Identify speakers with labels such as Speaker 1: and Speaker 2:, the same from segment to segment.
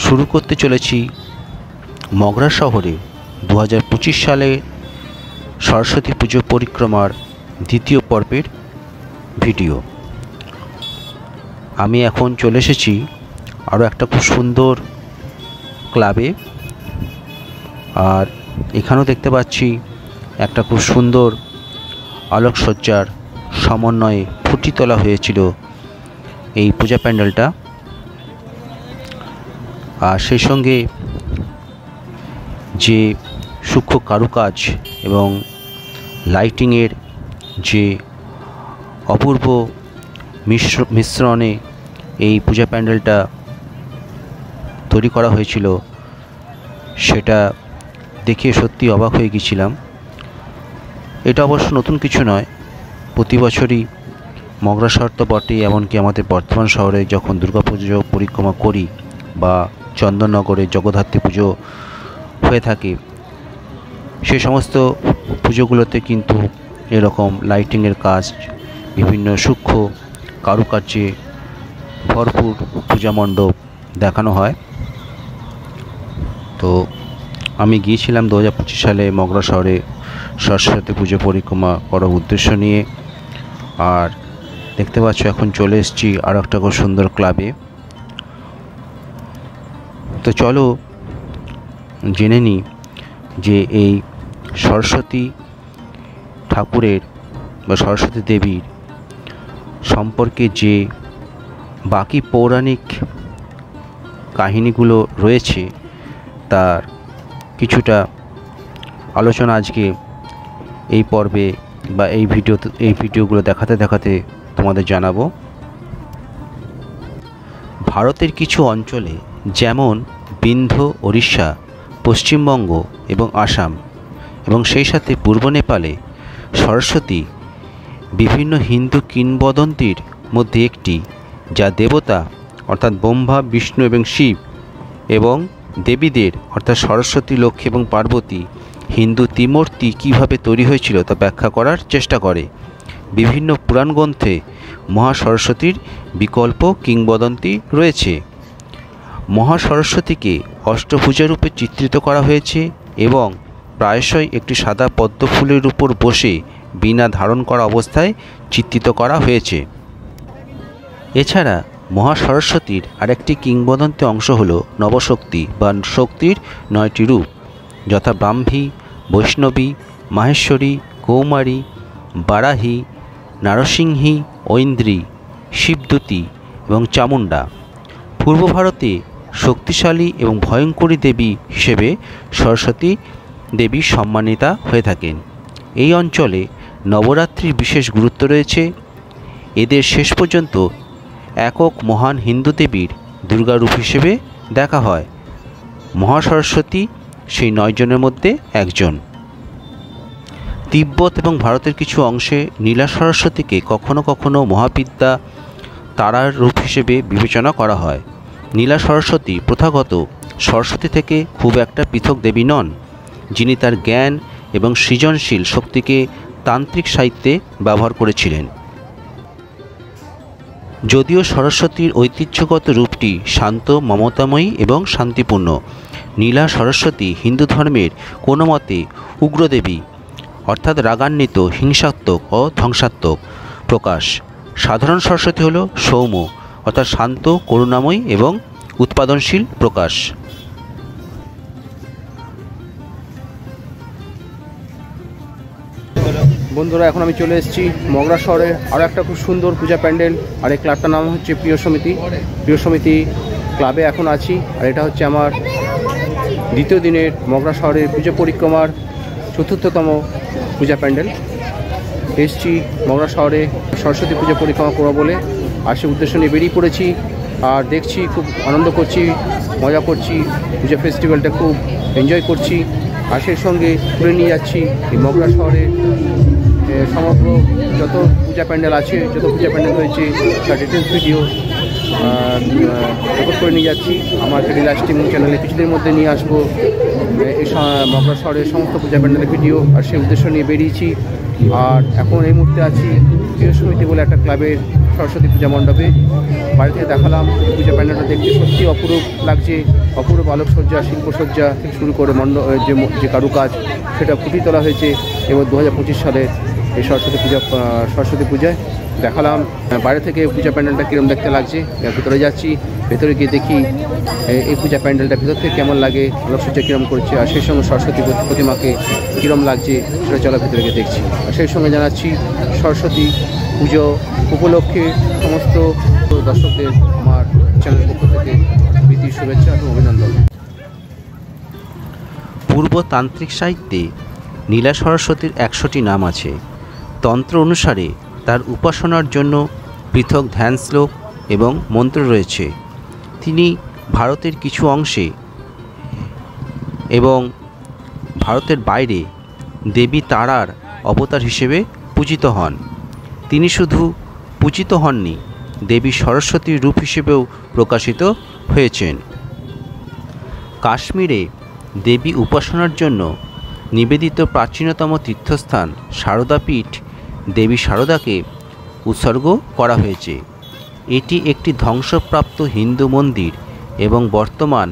Speaker 1: শুরু করতে চলেছি মগরা শহরে 2025 সালে সরস্বতী পুজো পরিক্রমার দ্বিতীয় পর্বের ভিডিও। আমি এখন চলে এসেছি আরও একটা খুব সুন্দর ক্লাবে, আর এখানেও দেখতে পাচ্ছি একটা খুব সুন্দর আলোকসজ্জার সমন্বয়ে ফুটিয়ে তোলা হয়েছিল এই পূজা প্যান্ডেলটা। আর সেই সঙ্গে যে সূক্ষ্ম কারুকাজ এবং লাইটিংয়ের যে অপূর্ব মিশ্রণে এই পূজা প্যান্ডেলটা তৈরি করা হয়েছিল, সেটা দেখে সত্যি অবাক হয়ে গিয়েছিলাম। এটা অবশ্য নতুন কিছু নয়, প্রতি বছরই মগরা শহর তো বটেই, এমনকি আমাদের বর্ধমান শহরে যখন দুর্গাপুজো পরিক্রমা করি বা চন্দননগরে জগদ্ধাত্রী পুজো হয়ে থাকে, সে সমস্ত পুজোগুলোতে কিন্তু এরকম লাইটিংয়ের কাজ, বিভিন্ন সূক্ষ্ম কারুকার্যে ভরপুর পূজা মণ্ডপ দেখানো হয়। তো আমি গিয়েছিলাম 2025 সালে মগরা শহরে সরস্বতী পুজো পরিক্রমা করার উদ্দেশ্য নিয়ে। আর দেখতে পাচ্ছ এখন চলে এসেছি আরও একটা খুব সুন্দর ক্লাবে। তো চলো জেনে নিই যে এই সরস্বতী ঠাকুরের বা সরস্বতী দেবীর সম্পর্কে যে বাকি পৌরাণিক কাহিনীগুলো রয়েছে, তার কিছুটা আলোচনা আজকে এই পর্বে বা এই ভিডিওগুলো দেখাতে তোমাদের জানাবো। ভারতের কিছু অঞ্চলে যেমন বিন্ধ্য, ওড়িশা, পশ্চিমবঙ্গ এবং আসাম এবং সেই সাথে পূর্ব নেপালে সরস্বতী বিভিন্ন হিন্দু কিংবদন্তির মধ্যে একটি, যা দেবতা অর্থাৎ ব্রহ্মা, বিষ্ণু এবং শিব এবং দেবীদের অর্থাৎ সরস্বতী, লক্ষ্মী এবং পার্বতী হিন্দু ত্রিমূর্তি কীভাবে তৈরি হয়েছিল তা ব্যাখ্যা করার চেষ্টা করে। বিভিন্ন পুরাণ গ্রন্থে মহাসরস্বতীর বিকল্প কিংবদন্তি রয়েছে। মহাসরস্বতীকে অষ্টভুজা রূপে চিত্রিত করা হয়েছে এবং প্রায়শই একটি সাদা পদ্ম ফুলের উপর বসে বীণা ধারণ করা অবস্থায় চিত্রিত করা হয়েছে। এছাড়া মহাসরস্বতীর আরেকটি কিংবদন্তি অংশ হল নবশক্তি বা শক্তির 9টি রূপ, যথা ব্রাহ্মী, বৈষ্ণবী, মাহেশ্বরী, কৌমারী, বারাহী, নারসিংহী, ঐন্দ্রী, শিবদূতী এবং চামুণ্ডা। পূর্ব ভারতে শক্তিশালী এবং ভয়ঙ্করী দেবী হিসেবে সরস্বতী দেবী সম্মানিতা হয়ে থাকেন। এই অঞ্চলে নবরাত্রির বিশেষ গুরুত্ব রয়েছে। এদের শেষ পর্যন্ত একক মহান হিন্দু দেবীর দুর্গারূপ হিসেবে দেখা হয়। মহাসরস্বতী সেই 9 জনের মধ্যে একজন। তিব্বত এবং ভারতের কিছু অংশে নীলা সরস্বতীকে কখনো কখনো মহাবিদ্যা তারার রূপ হিসেবে বিবেচনা করা হয়। নীলা সরস্বতী প্রথাগত সরস্বতী থেকে খুব একটা পৃথক দেবী নন, যিনি তার জ্ঞান এবং সৃজনশীল শক্তিকে তান্ত্রিক সাহিত্যে ব্যবহার করেছিলেন। যদিও সরস্বতীর ঐতিহ্যগত রূপটি শান্ত, মমতাময়ী এবং শান্তিপূর্ণ, নীলা সরস্বতী হিন্দু ধর্মের কোনো মতে উগ্রদেবী অর্থাৎ রাগান্বিত, হিংসাত্মক ও ধ্বংসাত্মক প্রকাশ। সাধারণ সরস্বতী হল সৌম্য অর্থাৎ শান্ত, করুণাময়ী এবং উৎপাদনশীল প্রকাশ। বন্ধুরা, এখন আমি চলে এসেছি মগরা শহরে আরও একটা খুব সুন্দর পূজা প্যান্ডেল, আর এই ক্লাবটার নাম হচ্ছে প্রিয় সমিতি ক্লাবে এখন আছি। আর এটা হচ্ছে আমার দ্বিতীয় দিনের মগরা শহরের পুজো পরিক্রমার 4র্থতম পূজা প্যান্ডেল। এসেছি মগরা শহরে সরস্বতী পুজো পরিক্রমা করবো বলে, আর সে উদ্দেশ্য নিয়ে বেরিয়ে পড়েছি। আর দেখছি, খুব আনন্দ করছি, মজা করছি, পূজা ফেস্টিভ্যালটা খুব এনজয় করছি। আর সেই সঙ্গে ঘুরে নিয়ে যাচ্ছি এই মগরা শহরে সমগ্র যত পূজা প্যান্ডেল আছে, যত পূজা প্যান্ডেল হয়েছে তার ডিটেলস ভিডিও রেকর্ড করে নিয়ে যাচ্ছি আমার লাইভ স্ট্রিমিং চ্যানেলে। কিছুদিনের মধ্যে নিয়ে আসবো এই মগরা শহরের সমস্ত পূজা প্যান্ডেলের ভিডিও, আর সেই উদ্দেশ্য নিয়ে বেরিয়েছি। আর এখন এই মুহূর্তে আছি প্রিয় সমিতি বলে একটা ক্লাবের
Speaker 2: সরস্বতী পূজা মণ্ডপে। বাড়ি থেকে দেখালাম পূজা প্যান্ডেলটা দেখতে সত্যি অপরূপ লাগছে। অপরূপ আলোকসজ্জা, শিল্পসজ্জা থেকে শুরু করে যে কারুকাজ সেটা ফুটিয়ে তোলা হয়েছে। এবং 2025 সালে এই সরস্বতী পূজায় দেখালাম বাইরে থেকে পূজা প্যান্ডেলটা কীরকম দেখতে লাগছে। ভেতরে যাচ্ছি, ভেতরে গিয়ে দেখি এই পূজা প্যান্ডেলটা ভেতর থেকে কেমন লাগে, আলোকসজ্জা কীরকম করছে, আর সেই সঙ্গে সরস্বতী প্রতিমাকে কীরকম লাগছে সেটা চলা ভেতরে গিয়ে দেখছি। আর সেই সঙ্গে জানাচ্ছি সরস্বতী পুজো উপলক্ষে সমস্ত দর্শকদের আমার চ্যানেলের পক্ষ থেকে প্রীতি শুভেচ্ছা এবং অভিনন্দন।
Speaker 1: পূর্বতান্ত্রিক সাহিত্যে নীলা সরস্বতীর 100টি নাম আছে। তন্ত্র অনুসারে তার উপাসনার জন্য পৃথক ধ্যান শ্লোক এবং মন্ত্র রয়েছে। তিনি ভারতের কিছু অংশে এবং ভারতের বাইরে দেবী তারার অবতার হিসেবে পূজিত হন। তিনি শুধু পূজিত হননি, দেবী সরস্বতীর রূপ হিসেবেও প্রকাশিত হয়েছেন। কাশ্মীরে দেবী উপাসনার জন্য নিবেদিত প্রাচীনতম তীর্থস্থান সারদা পীঠ দেবী সারদাকে উৎসর্গ করা হয়েছে। এটি একটি ধ্বংসপ্রাপ্ত হিন্দু মন্দির এবং বর্তমান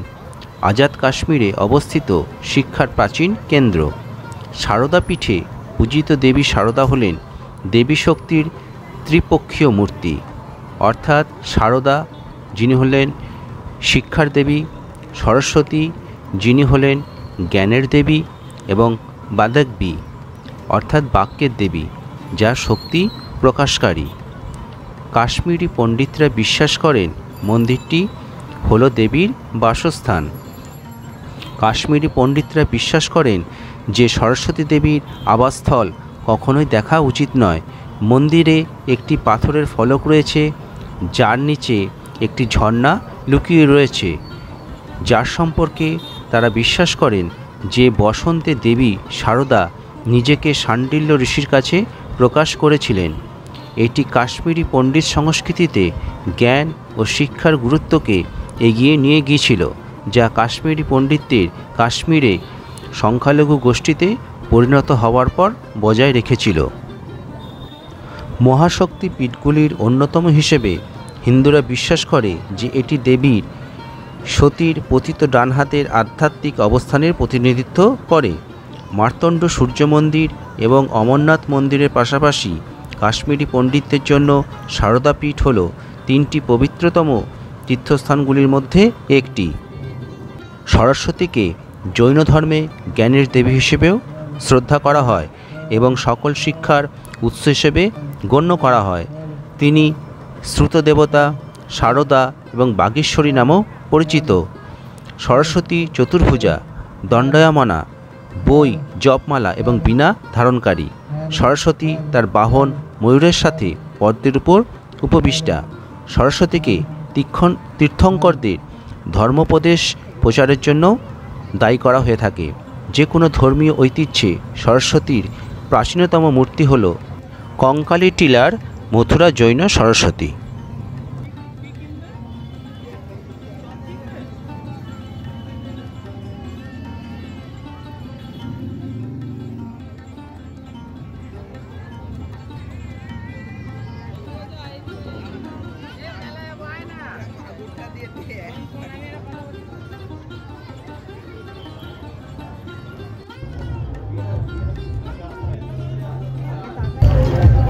Speaker 1: আজাদ কাশ্মীরে অবস্থিত শিক্ষার প্রাচীন কেন্দ্র। সারদা পীঠে পূজিত দেবী সারদা হলেন দেবী শক্তির ত্রিপক্ষীয় মূর্তি, অর্থাৎ সারদা যিনি হলেন শিক্ষার দেবী, সরস্বতী যিনি হলেন জ্ঞানের দেবী, এবং বাদকবী অর্থাৎ বাক্যের দেবী যা শক্তি প্রকাশকারী। কাশ্মীরি পণ্ডিতরা বিশ্বাস করেন মন্দিরটি হল দেবীর বাসস্থান। কাশ্মীরি পণ্ডিতরা বিশ্বাস করেন যে সরস্বতী দেবীর আবাসস্থল কখনোই দেখা উচিত নয়। মন্দিরে একটি পাথরের ফলক রয়েছে যার নিচে একটি ঝর্ণা লুকিয়ে রয়েছে, যার সম্পর্কে তারা বিশ্বাস করেন যে বসন্তে দেবী সারদা নিজেকে শাণ্ডিল্য ঋষির কাছে প্রকাশ করেছিলেন। এটি কাশ্মীরি পণ্ডিত সংস্কৃতিতে জ্ঞান ও শিক্ষার গুরুত্বকে এগিয়ে নিয়ে গিয়েছিল, যা কাশ্মীরি পণ্ডিতদের কাশ্মীরে সংখ্যালঘু গোষ্ঠীতে পরিণত হওয়ার পর বজায় রেখেছিল। মহাশক্তি পীঠগুলির অন্যতম হিসেবে হিন্দুরা বিশ্বাস করে যে এটি দেবীর সতীর পতিত ডান হাতের আধ্যাত্মিক অবস্থানের প্রতিনিধিত্ব করে। মার্তণ্ড সূর্য মন্দির এবং অমরনাথ মন্দিরের পাশাপাশি কাশ্মীরি পণ্ডিতদের জন্য সারদা পীঠ হল 3টি পবিত্রতম তীর্থস্থানগুলির মধ্যে একটি। সরস্বতীকে জৈন ধর্মে জ্ঞানের দেবী হিসেবেও শ্রদ্ধা করা হয় এবং সকল শিক্ষার উৎস হিসেবে গণ্য করা হয়। তিনি শ্রুত দেবতা, সারদা এবং বাগীশ্বরী নামেও পরিচিত। সরস্বতী চতুর্ভুজা, দণ্ডায়মানা, বই, জপমালা এবং বীণা ধারণকারী। সরস্বতী তার বাহন ময়ূরের সাথে পদ্মের উপর উপবিষ্টা। সরস্বতীকে তীর্থঙ্করদের ধর্মোপদেশ প্রচারের জন্য দায়ী করা হয়ে থাকে। যে কোনো ধর্মীয় ঐতিহ্যে সরস্বতীর প্রাচীনতম মূর্তি হল কঙ্কালী টিলার মথুরা জৈন সরস্বতী।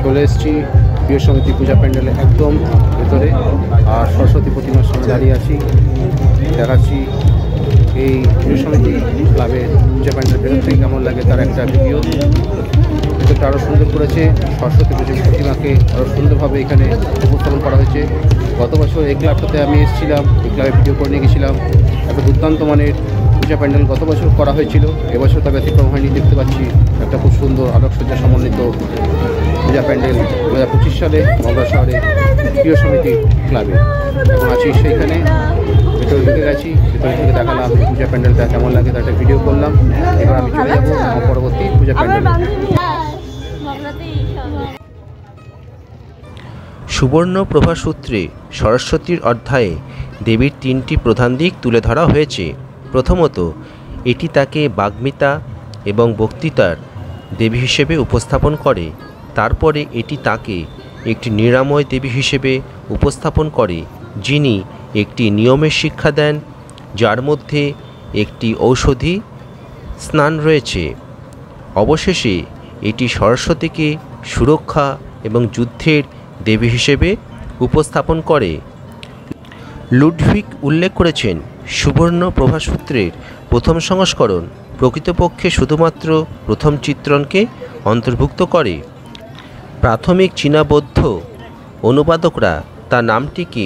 Speaker 2: চলে এসেছি প্রিয় সমিতি পূজা প্যান্ডেলে একদম ভেতরে, আর সরস্বতী প্রতিমার সামনে দাঁড়িয়ে আছি। দেখাচ্ছি এই প্রিয় সমিতি ক্লাবের পূজা প্যান্ডেল ভেতর থেকে কেমন লাগে তার একটা ভিডিও। ভেতরটা আরও সুন্দর করেছে, সরস্বতী প্রতিমাকে আরও সুন্দরভাবে এখানে উপস্থাপন করা হয়েছে। গত বছর এই ক্লাবটাতে আমি এসেছিলাম, এই ক্লাবে ভিডিও করে নিয়ে গেছিলাম। একটা দুর্দান্ত মানের পূজা প্যান্ডেল গত বছর করা হয়েছিল, এবছর তা ব্যতিক্রম হয়নি। দেখতে পাচ্ছি একটা খুব সুন্দর আলোকসজ্জা সমন্বিত পূজা প্যান্ডেল 2025 সালে মগরা শহরে প্রিয় সমিতি ক্লাবে। এখন আছি সেইখানে, ভেতরে ঢুকে গেছি। ভেতরে থেকে দেখালাম পূজা প্যান্ডেলটা কেমন লাগে তার একটা ভিডিও করলাম। এবার আমি চলে যাবো আমার পরবর্তী পূজা প্যান্ডেল।
Speaker 1: সুবর্ণ প্রভা সূত্রে সরস্বতীর অধ্যায়ে দেবীর 3টি প্রধান দিক তুলে ধরা হয়েছে। প্রথমত, এটি তাকে বাগ্মিতা এবং বক্তৃতার দেবী হিসেবে উপস্থাপন করে। তারপরে এটি তাকে একটি নিরাময় দেবী হিসেবে উপস্থাপন করে, যিনি একটি নিয়মের শিক্ষা দেন, যার মধ্যে একটি ঔষধি স্নান রয়েছে। অবশেষে এটি সরস্বতীকে সুরক্ষা এবং যুদ্ধের দেবী হিসেবে উপস্থাপন করে। লুডভিগ উল্লেখ করেছেন, সুবর্ণ প্রভাসূত্রের প্রথম সংস্করণ প্রকৃতপক্ষে শুধুমাত্র প্রথম চিত্রণকে অন্তর্ভুক্ত করে। প্রাথমিক চীনা বৌদ্ধ অনুবাদকরা তার নামটিকে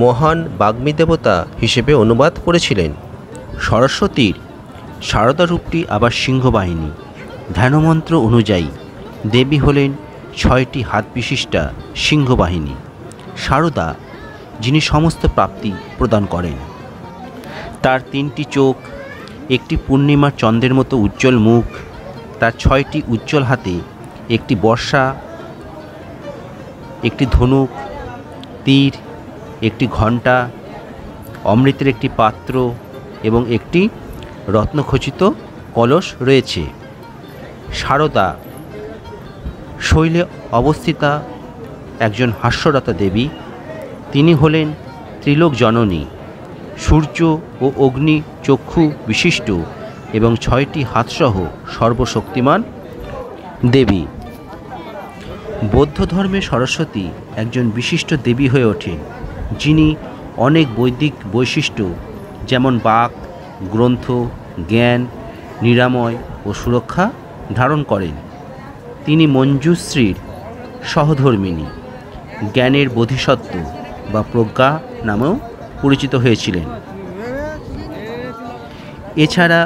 Speaker 1: মহান বাগ্মী দেবতা হিসেবে অনুবাদ করেছিলেন। সরস্বতীর সারদা রূপটি আবার সিংহবাহিনী। ধ্যানমন্ত্র অনুযায়ী দেবী হলেন 6টি হাত বিশিষ্টা সিংহবাহিনী সারদা, যিনি সমস্ত প্রাপ্তি প্রদান করেন। তার 3টি চোখ, একটি পূর্ণিমার চন্দ্রের মতো উজ্জ্বল মুখ, তার 6টি উজ্জ্বল হাতে একটি বর্ষা, একটি ধনুক, তীর, একটি ঘণ্টা, অমৃতের একটি পাত্র এবং একটি রত্নখচিত কলস রয়েছে। সারদা শৈলে অবস্থিতা একজন হাস্যরতা দেবী। তিনি হলেন ত্রিলোক জননী, সূর্য ও অগ্নি চক্ষু বিশিষ্ট এবং 6টি হাতসহ সর্বশক্তিমান দেবী। বৌদ্ধ ধর্মে সরস্বতী একজন বিশিষ্ট দেবী হয়ে ওঠেন, যিনি অনেক বৈদিক বৈশিষ্ট্য যেমন বাক, গ্রন্থ, জ্ঞান, নিরাময় ও সুরক্ষা ধারণ করেন। তিনি মঞ্জুশ্রীর সহধর্মিণী, জ্ঞানের বোধিসত্ত্ব বা প্রজ্ঞা নামেও পরিচিত হয়েছিলেন। এছাড়া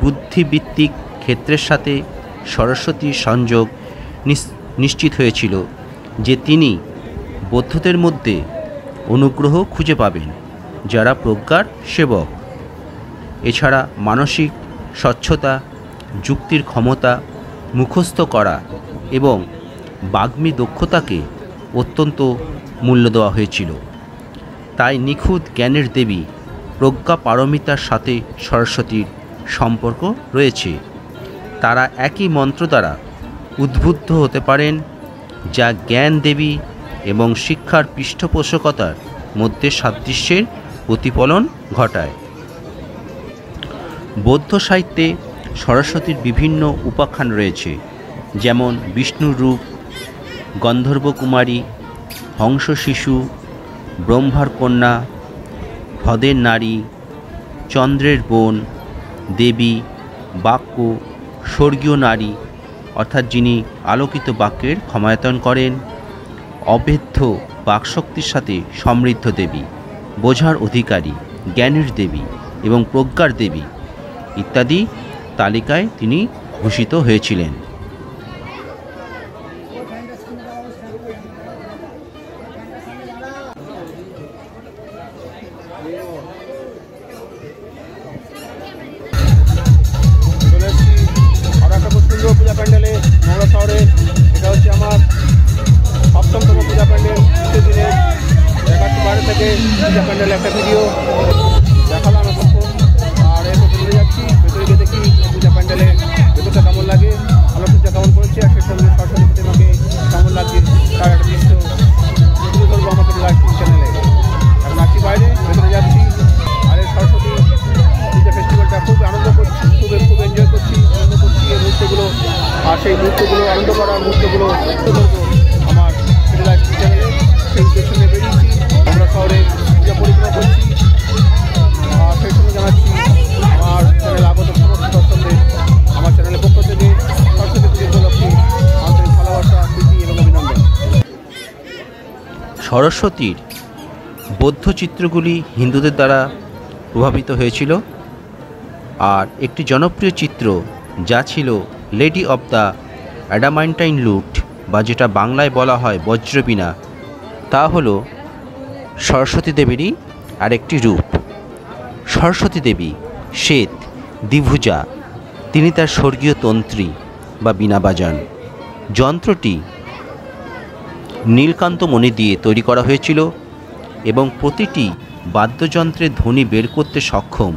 Speaker 1: বুদ্ধিভিত্তিক ক্ষেত্রের সাথে সরস্বতীর সংযোগ নিশ্চিত হয়েছিল যে তিনি বৌদ্ধদের মধ্যে অনুগ্রহ খুঁজে পাবেন, যারা প্রজ্ঞার সেবক। এছাড়া মানসিক স্বচ্ছতা, যুক্তির ক্ষমতা, মুখস্থ করা এবং বাগ্মী দক্ষতাকে অত্যন্ত মূল্য দেওয়া হয়েছিল। তাই নিখুঁত জ্ঞানের দেবী প্রজ্ঞা পারমিতার সাথে সরস্বতীর সম্পর্ক রয়েছে। তারা একই মন্ত্র দ্বারা উদ্বুদ্ধ হতে পারেন, যা জ্ঞান দেবী এবং শিক্ষার পৃষ্ঠপোষকতার মধ্যে সাদৃশ্যের প্রতিফলন ঘটায়। বৌদ্ধ সাহিত্যে সরস্বতীর বিভিন্ন উপাখ্যান রয়েছে, যেমন বিষ্ণুর রূপ, গন্ধর্ব কুমারী, হংস শিশু, ব্রহ্মার কন্যা, হ্রদের নারী, চন্দ্রের বোন, দেবী, বাক্য, স্বর্গীয় নারী অর্থাৎ যিনি আলোকিত বাক্যের ক্ষমায়তন করেন, অভেদ্য বাকশক্তির সাথে সমৃদ্ধ দেবী, বোঝার অধিকারী, জ্ঞানের দেবী এবং প্রজ্ঞার দেবী ইত্যাদি তালিকায় তিনি ভূষিত হয়েছিলেন।
Speaker 2: পূজা প্যান্ডেলে নোংরা শহরে এটা হচ্ছে আমার 7ম পূজা প্যান্ডেল। দিনের দেখাচ্ছি বাইরে থেকে পূজা প্যান্ডেল একটা ভিডিও দেখালাম এখন। আর এরপর চলে যাচ্ছি ভেতরে গিয়ে দেখি পূজা প্যান্ডেলে ভেতরটা কেমন লাগে, আলোকসজ্জা কেমন করেছে, আর সেই সঙ্গে সরস্বতী প্রতিমাকে কেমন লাগছে তার একটা দৃশ্য তুলে ধরবো আমাদের লাইভ চ্যানেলে। এখন আছি বাইরে, ভেতরে যাচ্ছি। আর এই সরস্বতী পূজা ফেস্টিভ্যালটা খুব আনন্দ করছি, খুব এনজয় করছি, আনন্দ করছি এই মুহূর্তগুলো। আর সেই মুহূর্তগুলো আনন্দ করার মুহূর্তগুলো তুলে ধরবো আমার লাইভ চ্যানেলে। সেই উদ্দেশ্য নিয়ে বেরিয়েছি, আমরা শহরে পূজা পরিক্রমা করছি। আর সেই সঙ্গে জানাচ্ছি আমার চ্যানেল আগত সমস্ত দর্শকদের আমার চ্যানেলের পক্ষ থেকে সরস্বতী পুজো উপলক্ষে আন্তরিক ভালোবাসা, প্রীতি এবং অভিনন্দন।
Speaker 1: সরস্বতীর বৌদ্ধ চিত্রগুলি হিন্দুদের দ্বারা প্রভাবিত হয়েছিল। আর একটি জনপ্রিয় চিত্র যা ছিল লেডি অব দ্য অ্যাডামান্টাইন লুট, বা যেটা বাংলায় বলা হয় বজ্রবীণা, তা হলো সরস্বতী দেবীরই আরেকটি রূপ। সরস্বতী দেবী শ্বেত দ্বিভুজা, তিনি তার স্বর্গীয় তন্ত্রী বা বীণা বাজান। যন্ত্রটি নীলকান্ত মণি দিয়ে তৈরি করা হয়েছিল এবং প্রতিটি বাদ্যযন্ত্রের ধ্বনি বের করতে সক্ষম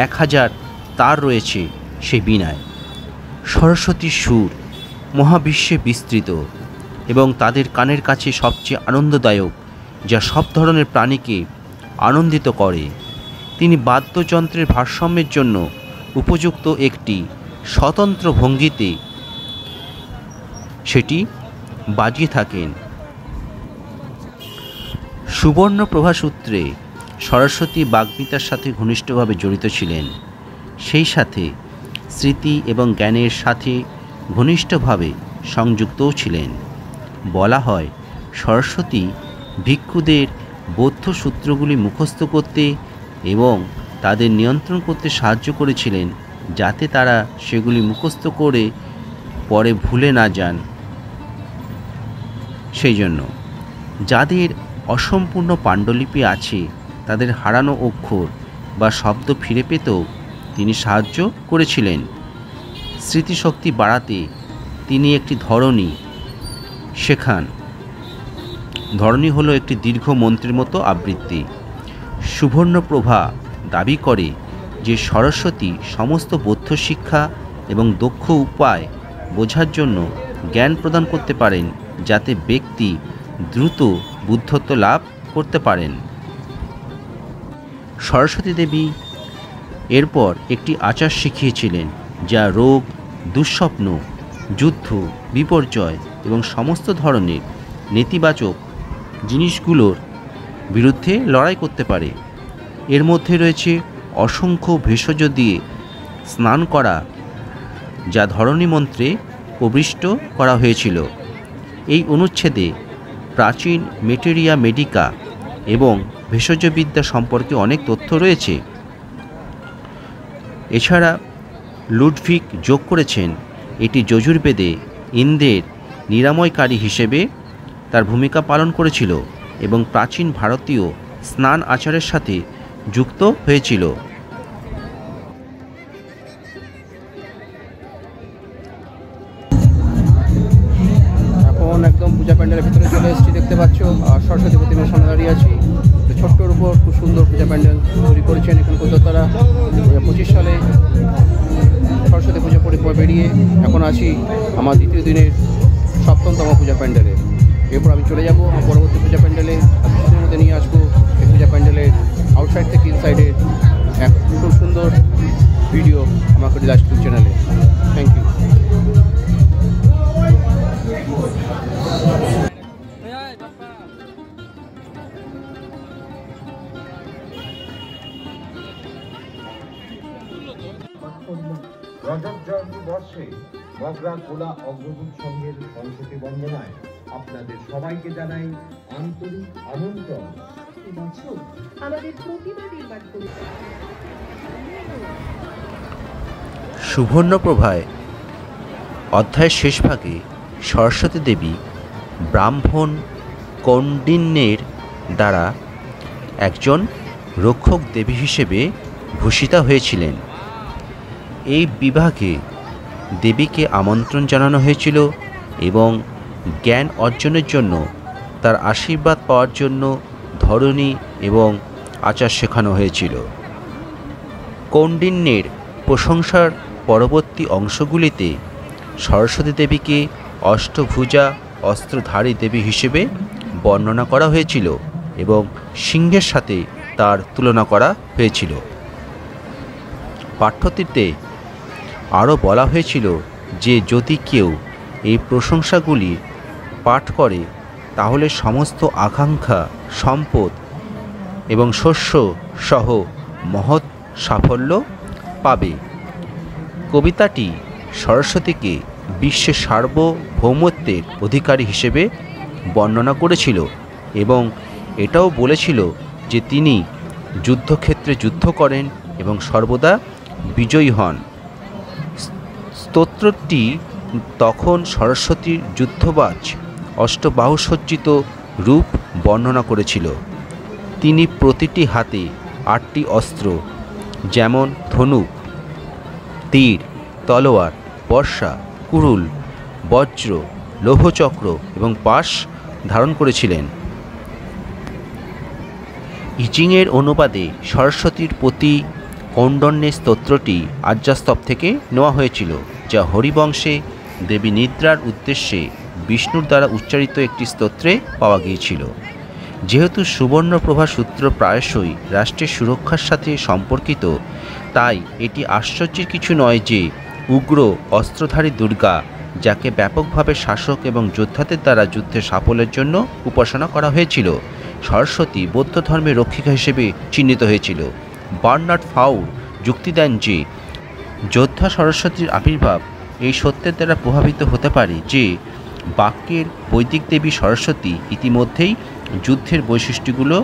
Speaker 1: 1000 তার রয়েছে সেই বীণায়। সরস্বতীর সুর মহাবিশ্বে বিস্তৃত। এবং তাদের কানের কাছে সবচেয়ে আনন্দদায়ক, যা সব ধরনের প্রাণীকে আনন্দিত করে। তিনি বাদ্যযন্ত্রের ভারসাম্যের জন্য উপযুক্ত একটি স্বতন্ত্র ভঙ্গিতে সেটি বাজিয়ে থাকেন। সুবর্ণপ্রভা সূত্রে সরস্বতী বাগ্মিতার সাথে ঘনিষ্ঠভাবে জড়িত ছিলেন, সেই সাথে স্মৃতি এবং জ্ঞানের সাথে ঘনিষ্ঠভাবে সংযুক্তও ছিলেন। বলা হয় সরস্বতী ভিক্ষুদের বৌদ্ধ সূত্রগুলি মুখস্থ করতে এবং তাদের নিয়ন্ত্রণ করতে সাহায্য করেছিলেন, যাতে তারা সেগুলি মুখস্থ করে পরে ভুলে না যান। সেই জন্য যাদের অসম্পূর্ণ পাণ্ডুলিপি আছে তাদের হারানো অক্ষর বা শব্দ ফিরে পেতেও তিনি সাহায্য করেছিলেন। স্মৃতিশক্তি বাড়াতে তিনি একটি ধরনী শেখান। ধরনী হলো একটি দীর্ঘ মন্ত্রের মতো আবৃত্তি। সুবর্ণপ্রভা দাবি করে যে সরস্বতী সমস্ত বৌদ্ধ শিক্ষা এবং দক্ষ উপায় বোঝার জন্য জ্ঞান প্রদান করতে পারেন, যাতে ব্যক্তি দ্রুত বুদ্ধত্ব লাভ করতে পারেন। সরস্বতী দেবী এরপর একটি আচার শিখিয়েছিলেন, যা রোগ, দুঃস্বপ্ন, যুদ্ধ, বিপর্যয় এবং সমস্ত ধরনের নেতিবাচক জিনিসগুলোর বিরুদ্ধে লড়াই করতে পারে। এর মধ্যে রয়েছে অসংখ্য ভেষজ দিয়ে স্নান করা, যা ধরণী মন্ত্রে প্রবিষ্ট করা হয়েছিল। এই অনুচ্ছেদে প্রাচীন মেটেরিয়া মেডিকা এবং ভেষজবিদ্যা সম্পর্কে অনেক তথ্য রয়েছে। এছাড়া লুডভিগ যোগ করেছেন, এটি যজুর্বেদে ইন্দ্রের নিরাময়কারী হিসেবে তার ভূমিকা পালন করেছিল এবং প্রাচীন ভারতীয় স্নান আচারের সাথে যুক্ত হয়েছিল।
Speaker 2: এখন একদম পূজা প্যান্ডেলের ভিতরে চলে এসেছি, দেখতে পাচ্ছ। আর সরস্বতী প্রতিমার সামনে দাঁড়িয়ে আছি। ছোট্টর উপর খুব সুন্দর পূজা প্যান্ডেল তৈরি করেছেন এখানে কলকাতারা। 2025 সালে সরস্বতী পুজো পরিক্রমা বেরিয়ে এখন আছি আমার দ্বিতীয় দিনের 7তম পূজা প্যান্ডেলে। এরপর আমি চলে যাব আমার পরবর্তী পূজা প্যান্ডেলে। আর কিছুদিনের মধ্যে নিয়ে আসবো এই পূজা প্যান্ডেলের আউটসাইড থেকে ইনসাইডের এক খুব সুন্দর ভিডিও আমার লাস্ট চ্যানেলে। Thank you.
Speaker 3: রজত জয়ন্তী বর্ষে মগরা কোলা অগ্রদূত সংঘের সরস্বতী বন্দনায় আপনাদের সবাইকে জানাই আন্তরিক আমন্ত্রণ।
Speaker 4: এবছর আমাদের প্রতিমা নির্মাণ করি।
Speaker 1: সুবর্ণপ্রভায় অধ্যায়ের শেষ ভাগে সরস্বতী দেবী ব্রাহ্মণ কৌণ্ডিন্যের দ্বারা একজন রক্ষক দেবী হিসেবে ভূষিতা হয়েছিলেন। এই বিভাগে দেবীকে আমন্ত্রণ জানানো হয়েছিল এবং জ্ঞান অর্জনের জন্য তার আশীর্বাদ পাওয়ার জন্য ধরনী এবং আচার শেখানো হয়েছিল। কৌণ্ডিন্যের প্রশংসার পরবর্তী অংশগুলিতে সরস্বতী দেবীকে অষ্টভুজা অস্ত্রধারী দেবী হিসেবে বর্ণনা করা হয়েছিল এবং সিংহের সাথে তার তুলনা করা হয়েছিল। পাঠ্যটিতে আরও বলা হয়েছিল যে যদি কেউ এই প্রশংসাগুলি পাঠ করে তাহলে সমস্ত আকাঙ্ক্ষা, সম্পদ এবং শস্য সহ মহৎ সাফল্য পাবে। কবিতাটি সরস্বতীকে বিশ্বের সার্বভৌমত্বের অধিকারী হিসেবে বর্ণনা করেছিল এবং এটাও বলেছিল যে তিনি যুদ্ধক্ষেত্রে যুদ্ধ করেন এবং সর্বদা বিজয়ী হন। স্তোত্রটি তখন সরস্বতীর যুদ্ধবাজ অষ্টবাহুসজ্জিত রূপ বর্ণনা করেছিল। তিনি প্রতিটি হাতে 8টি অস্ত্র যেমন ধনুক, তীর, তলোয়ার, বর্ষা, কুড়ুল, বজ্র, লৌহচক্র এবং পাশ ধারণ করেছিলেন। ইচিংয়ের অনুবাদে সরস্বতীর প্রতি কৌণ্ডন্যের স্তোত্রটি আর্যাস্তব থেকে নেওয়া হয়েছিল, যা হরিবংশে দেবী নিদ্রার উদ্দেশ্যে বিষ্ণুর দ্বারা উচ্চারিত একটি স্তোত্রে পাওয়া গিয়েছিল। যেহেতু সুবর্ণপ্রভা সূত্র প্রায়শই রাষ্ট্রের সুরক্ষার সাথে সম্পর্কিত, তাই এটি আশ্চর্যের কিছু নয় যে উগ্র অস্ত্রধারী দুর্গা, যাকে ব্যাপকভাবে শাসক এবং যোদ্ধাদের দ্বারা যুদ্ধে সাফল্যের জন্য উপাসনা করা হয়েছিল, সরস্বতী বৌদ্ধ ধর্মের রক্ষিকা হিসেবে চিহ্নিত হয়েছিল। বার্নার্ড ফাউর যুক্তি দেন যে যোদ্ধা সরস্বতীর আবির্ভাব এই সত্যের দ্বারা প্রভাবিত হতে পারে যে বাক্যের বৈদিক দেবী সরস্বতী ইতিমধ্যেই যুদ্ধের বৈশিষ্ট্যগুলো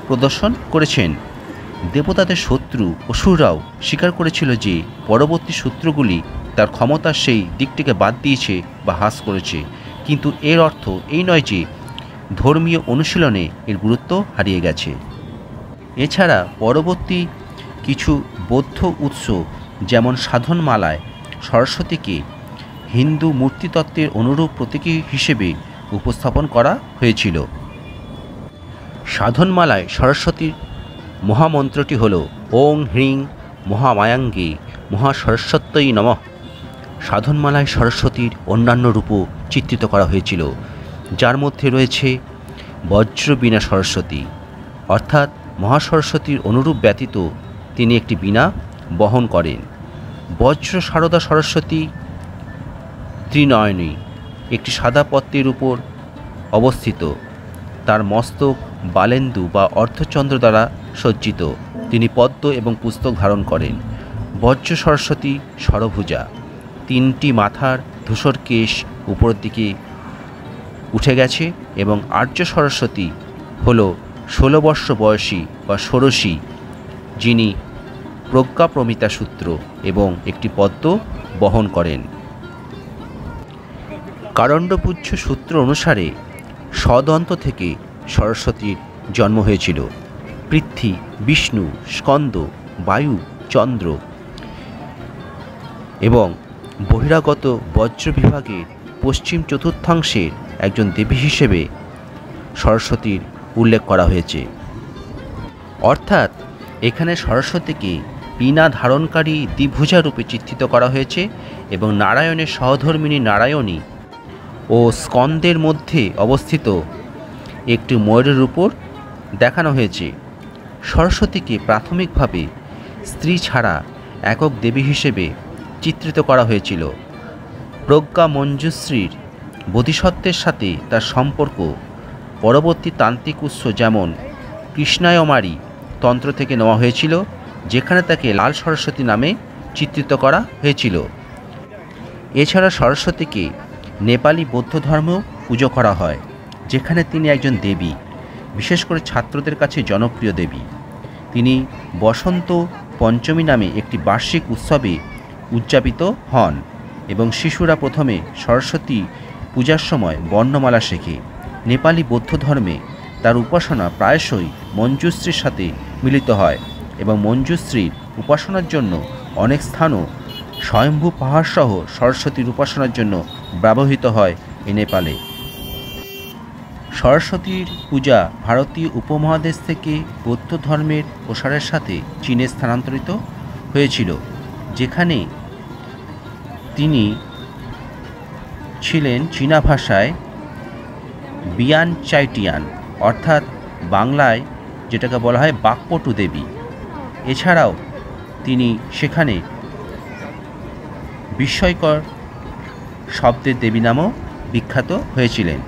Speaker 1: প্রদর্শন করেছেন। দেবতাদের শত্রু অসুররাও স্বীকার করেছিল যে পরবর্তী সূত্রগুলি তার ক্ষমতার সেই দিকটিকে বাদ দিয়েছে বা হ্রাস করেছে, কিন্তু এর অর্থ এই নয় যে ধর্মীয় অনুশীলনে এর গুরুত্ব হারিয়ে গেছে। এছাড়া পরবর্তী কিছু বৌদ্ধ উৎস যেমন সাধনমালায় সরস্বতীকে হিন্দু মূর্তিতত্ত্বের অনুরূপ প্রতীকী হিসেবে উপস্থাপন করা হয়েছিল। সাধনমালায় সরস্বতীর মহামন্ত্রটি হল ওং হ্রিং মহামায়াঙ্গে মহাসরস্বত্যই নমঃ। সাধনমালায় সরস্বতীর অন্যান্য রূপও চিত্রিত করা হয়েছিল, যার মধ্যে রয়েছে বজ্রবীণা সরস্বতী, অর্থাৎ মহাসরস্বতীর অনুরূপ ব্যতীত তিনি একটি বীণা বহন করেন। বজ্র সারদা সরস্বতী ত্রিনয়নী, একটি সাদা পদ্মের উপর অবস্থিত, তার মস্তক বালেন্দু বা অর্ধচন্দ্র দ্বারা সজ্জিত, তিনি পদ্ম এবং পুস্তক ধারণ করেন। বজ্র সরস্বতী ষড়ভুজা, তিনটি মাথার ধূসর কেশ উপরের দিকে উঠে গেছে, এবং আর্য সরস্বতী হল 16 বর্ষ বয়সী বা ষোড়শী, যিনি প্রজ্ঞাপ্রমিতা সূত্র এবং একটি পদ্ম বহন করেন। কারণ্ডপুচ্ছ সূত্র অনুসারে সদন্ত থেকে সরস্বতীর জন্ম হয়েছিল। পৃথ্বী, বিষ্ণু, স্কন্দ, বায়ু, চন্দ্র এবং বহিরাগত বজ্র বিভাগের পশ্চিম চতুর্থাংশের একজন দেবী হিসেবে সরস্বতীর উল্লেখ করা হয়েছে। অর্থাৎ এখানে সরস্বতীকে বীণা ধারণকারী দ্বিভুজা রূপে চিত্রিত করা হয়েছে এবং নারায়ণের সহধর্মিণী নারায়ণী ও স্কন্দের মধ্যে অবস্থিত একটি ময়ূরের উপর দেখানো হয়েছে। সরস্বতীকে প্রাথমিকভাবে স্ত্রী ছাড়া একক দেবী হিসেবে চিত্রিত করা হয়েছিল। প্রজ্ঞা মঞ্জুশ্রীর বোধিসত্ত্বের সাথে তার সম্পর্ক পরবর্তী তান্ত্রিক উৎস যেমন কৃষ্ণায়মারী তন্ত্র থেকে নেওয়া হয়েছিল, যেখানে তাকে লাল সরস্বতী নামে চিত্রিত করা হয়েছিল। এছাড়া সরস্বতীকে নেপালি বৌদ্ধ ধর্মেও পুজো করা হয়, যেখানে তিনি একজন দেবী, বিশেষ করে ছাত্রদের কাছে জনপ্রিয় দেবী। তিনি বসন্ত পঞ্চমী নামে একটি বার্ষিক উৎসবে উদযাপিত হন এবং শিশুরা প্রথমে সরস্বতী পূজার সময় বর্ণমালা শেখে। নেপালি বৌদ্ধ ধর্মে তার উপাসনা প্রায়শই মঞ্জুশ্রীর সাথে মিলিত হয় এবং মঞ্জুশ্রীর উপাসনার জন্য অনেক স্থানও স্বয়ম্ভু পাহাড়সহ সরস্বতীর উপাসনার জন্য ব্যবহৃত হয় এই নেপালে। সরস্বতীর পূজা ভারতীয় উপমহাদেশ থেকে বৌদ্ধ ধর্মের প্রসারের সাথে চীনে স্থানান্তরিত হয়েছিল, যেখানে তিনি ছিলেন চীনা ভাষায় বিয়ান চাইটিয়ান, অর্থাৎ বাংলায় যেটাকে বলা হয় বাকপটু দেবী। এছাড়াও তিনি সেখানে বিস্ময়কর শব্দের দেবী নামেও বিখ্যাত হয়েছিলেন।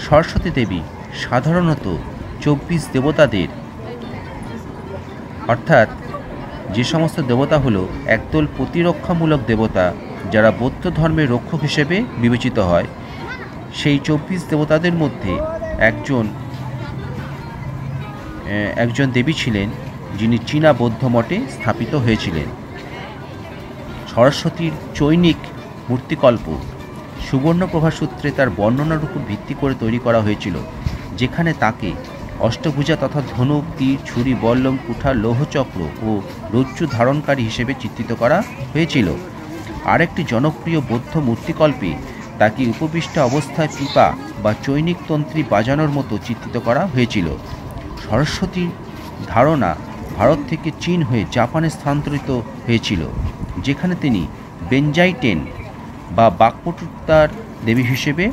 Speaker 1: সরস্বতী দেবী সাধারণত 24 দেবতাদের, অর্থাৎ যে সমস্ত দেবতা হলো একদল প্রতিরক্ষামূলক দেবতা যারা বৌদ্ধ ধর্মের রক্ষক হিসেবে বিবেচিত হয়, সেই 24 দেবতাদের মধ্যে একজন দেবী ছিলেন, যিনি চীনা বৌদ্ধ মঠে স্থাপিত হয়েছিলেন। সরস্বতীর চৈনিক মূর্তিকল্প সুবর্ণপ্রভা সূত্রে তার বর্ণনার উপর ভিত্তি করে তৈরি করা হয়েছিল, যেখানে তাকে অষ্টভুজা তথা ধনুক, তীর, ছুরি, বল্লম, কুঠার, লৌহচক্র ও রজ্জু ধারণকারী হিসেবে চিত্রিত করা হয়েছিল। আরেকটি জনপ্রিয় বৌদ্ধ মূর্তিকল্পে তাকে উপবিষ্টা অবস্থায় পিপা বা চৈনিক তন্ত্রী বাজানোর মতো চিত্রিত করা হয়েছিল। সরস্বতীর ধারণা ভারত থেকে চীন হয়ে জাপানে স্থানান্তরিত হয়েছিল, যেখানে তিনি বেঞ্জাইটেন বা বাকপটুতার দেবী হিসেবে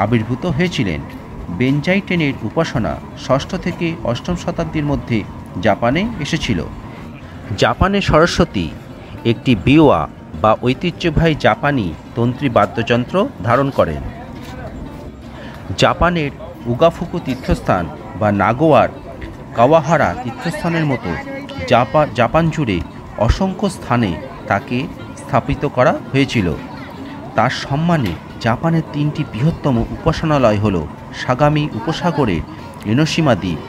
Speaker 1: আবির্ভূত হয়েছিলেন। বেনজাইটেনের উপাসনা 6ষ্ঠ থেকে 8ম শতাব্দীর মধ্যে জাপানে এসেছিল। জাপানে সরস্বতী একটি বিওয়া বা ঐতিহ্যবাহী জাপানি তন্ত্রী বাদ্যযন্ত্র ধারণ করেন। জাপানের উগাফুকু তীর্থস্থান বা নাগোয়ার কাওয়াহারা তীর্থস্থানের মতো জাপান জুড়ে অসংখ্য স্থানে তাকে স্থাপিত করা হয়েছিল। তার সম্মানে জাপানের 3টি বৃহত্তম উপাসনালয় হল সাগামি উপসাগরের এনোশিমা দ্বীপ,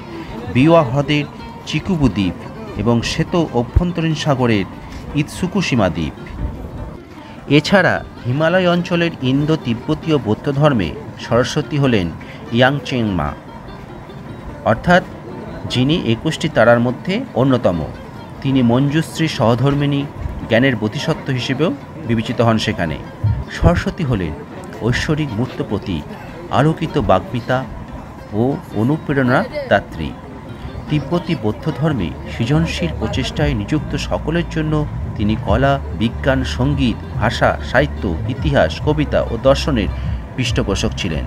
Speaker 1: বিওয়া হ্রদের চিকুবু দ্বীপ এবং শ্বেত অভ্যন্তরীণ সাগরের ইৎসুকুশিমা দ্বীপ। এছাড়া হিমালয় অঞ্চলের ইন্দো তিব্বতীয় বৌদ্ধ ধর্মে সরস্বতী হলেন ইয়াংচেং মা, অর্থাৎ যিনি 21টি তারার মধ্যে অন্যতম। তিনি মঞ্জুশ্রী সহধর্মিণী, জ্ঞানের বোধিসত্ত্ব হিসেবেও বিবেচিত হন সেখানে। সরস্বতী হলেন ঐশ্বরিক মূর্ত প্রতীক, আলোকিত বাগ্মিতা ও অনুপ্রেরণা দাত্রী। তিব্বতী বৌদ্ধ ধর্মে সৃজনশীল প্রচেষ্টায় নিযুক্ত সকলের জন্য তিনি কলা, বিজ্ঞান, সঙ্গীত, ভাষা, সাহিত্য, ইতিহাস, কবিতা ও দর্শনের পৃষ্ঠপোষক ছিলেন।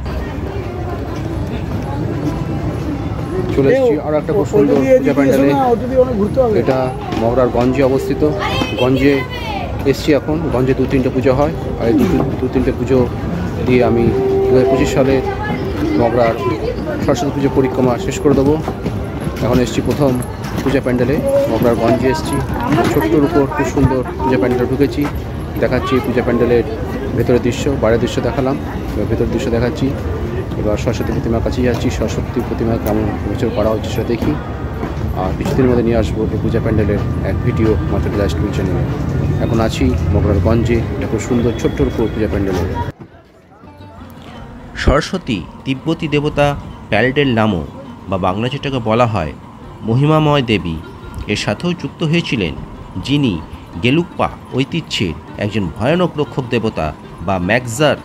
Speaker 2: চলে এসেছি আরও একটা খুব সুন্দর পূজা প্যান্ডেলে। এটা মগরার গঞ্জে অবস্থিত। গঞ্জে এসছি এখন। গঞ্জে 2-3টে পুজো হয়, আর এই 2-3টে পুজো দিয়ে আমি 2025 সালে মগরার সরস্বতী পুজো পরিক্রমা শেষ করে দেবো। এখন এসছি প্রথম পূজা প্যান্ডেলে, মগরার গঞ্জে এসছি। ছোট্টর উপর খুব সুন্দর পূজা প্যান্ডেলে ঢুকেছি। দেখাচ্ছি পূজা প্যান্ডেলের ভেতরের দৃশ্য, বাইরের দৃশ্য দেখালাম, এবার ভেতরের দৃশ্য দেখাচ্ছি। এবার সরস্বতী প্রতিমার কাছেই যাচ্ছি। সরস্বতী প্রতিমা কেমন বছর করা হচ্ছে সেটা দেখি, আর কিছুদিনের মধ্যে নিয়ে আসবো এই পূজা প্যান্ডেলের এক ভিডিও মাত্র লাইভস্ট্রিম চ্যানেলে। এখন আছি মগরার গঞ্জে, এটা খুব সুন্দর ছোট্টর উপর পূজা প্যান্ডেলে।
Speaker 1: সরস্বতী তিব্বতী দেবতা প্যালডেল নামও বা বাংলা যেটাকে বলা হয় মহিমাময় দেবী এর সাথেও যুক্ত হয়েছিলেন, যিনি গেলুপ্পা ঐতিহ্যের একজন ভয়ানক রক্ষক দেবতা বা ম্যাগজার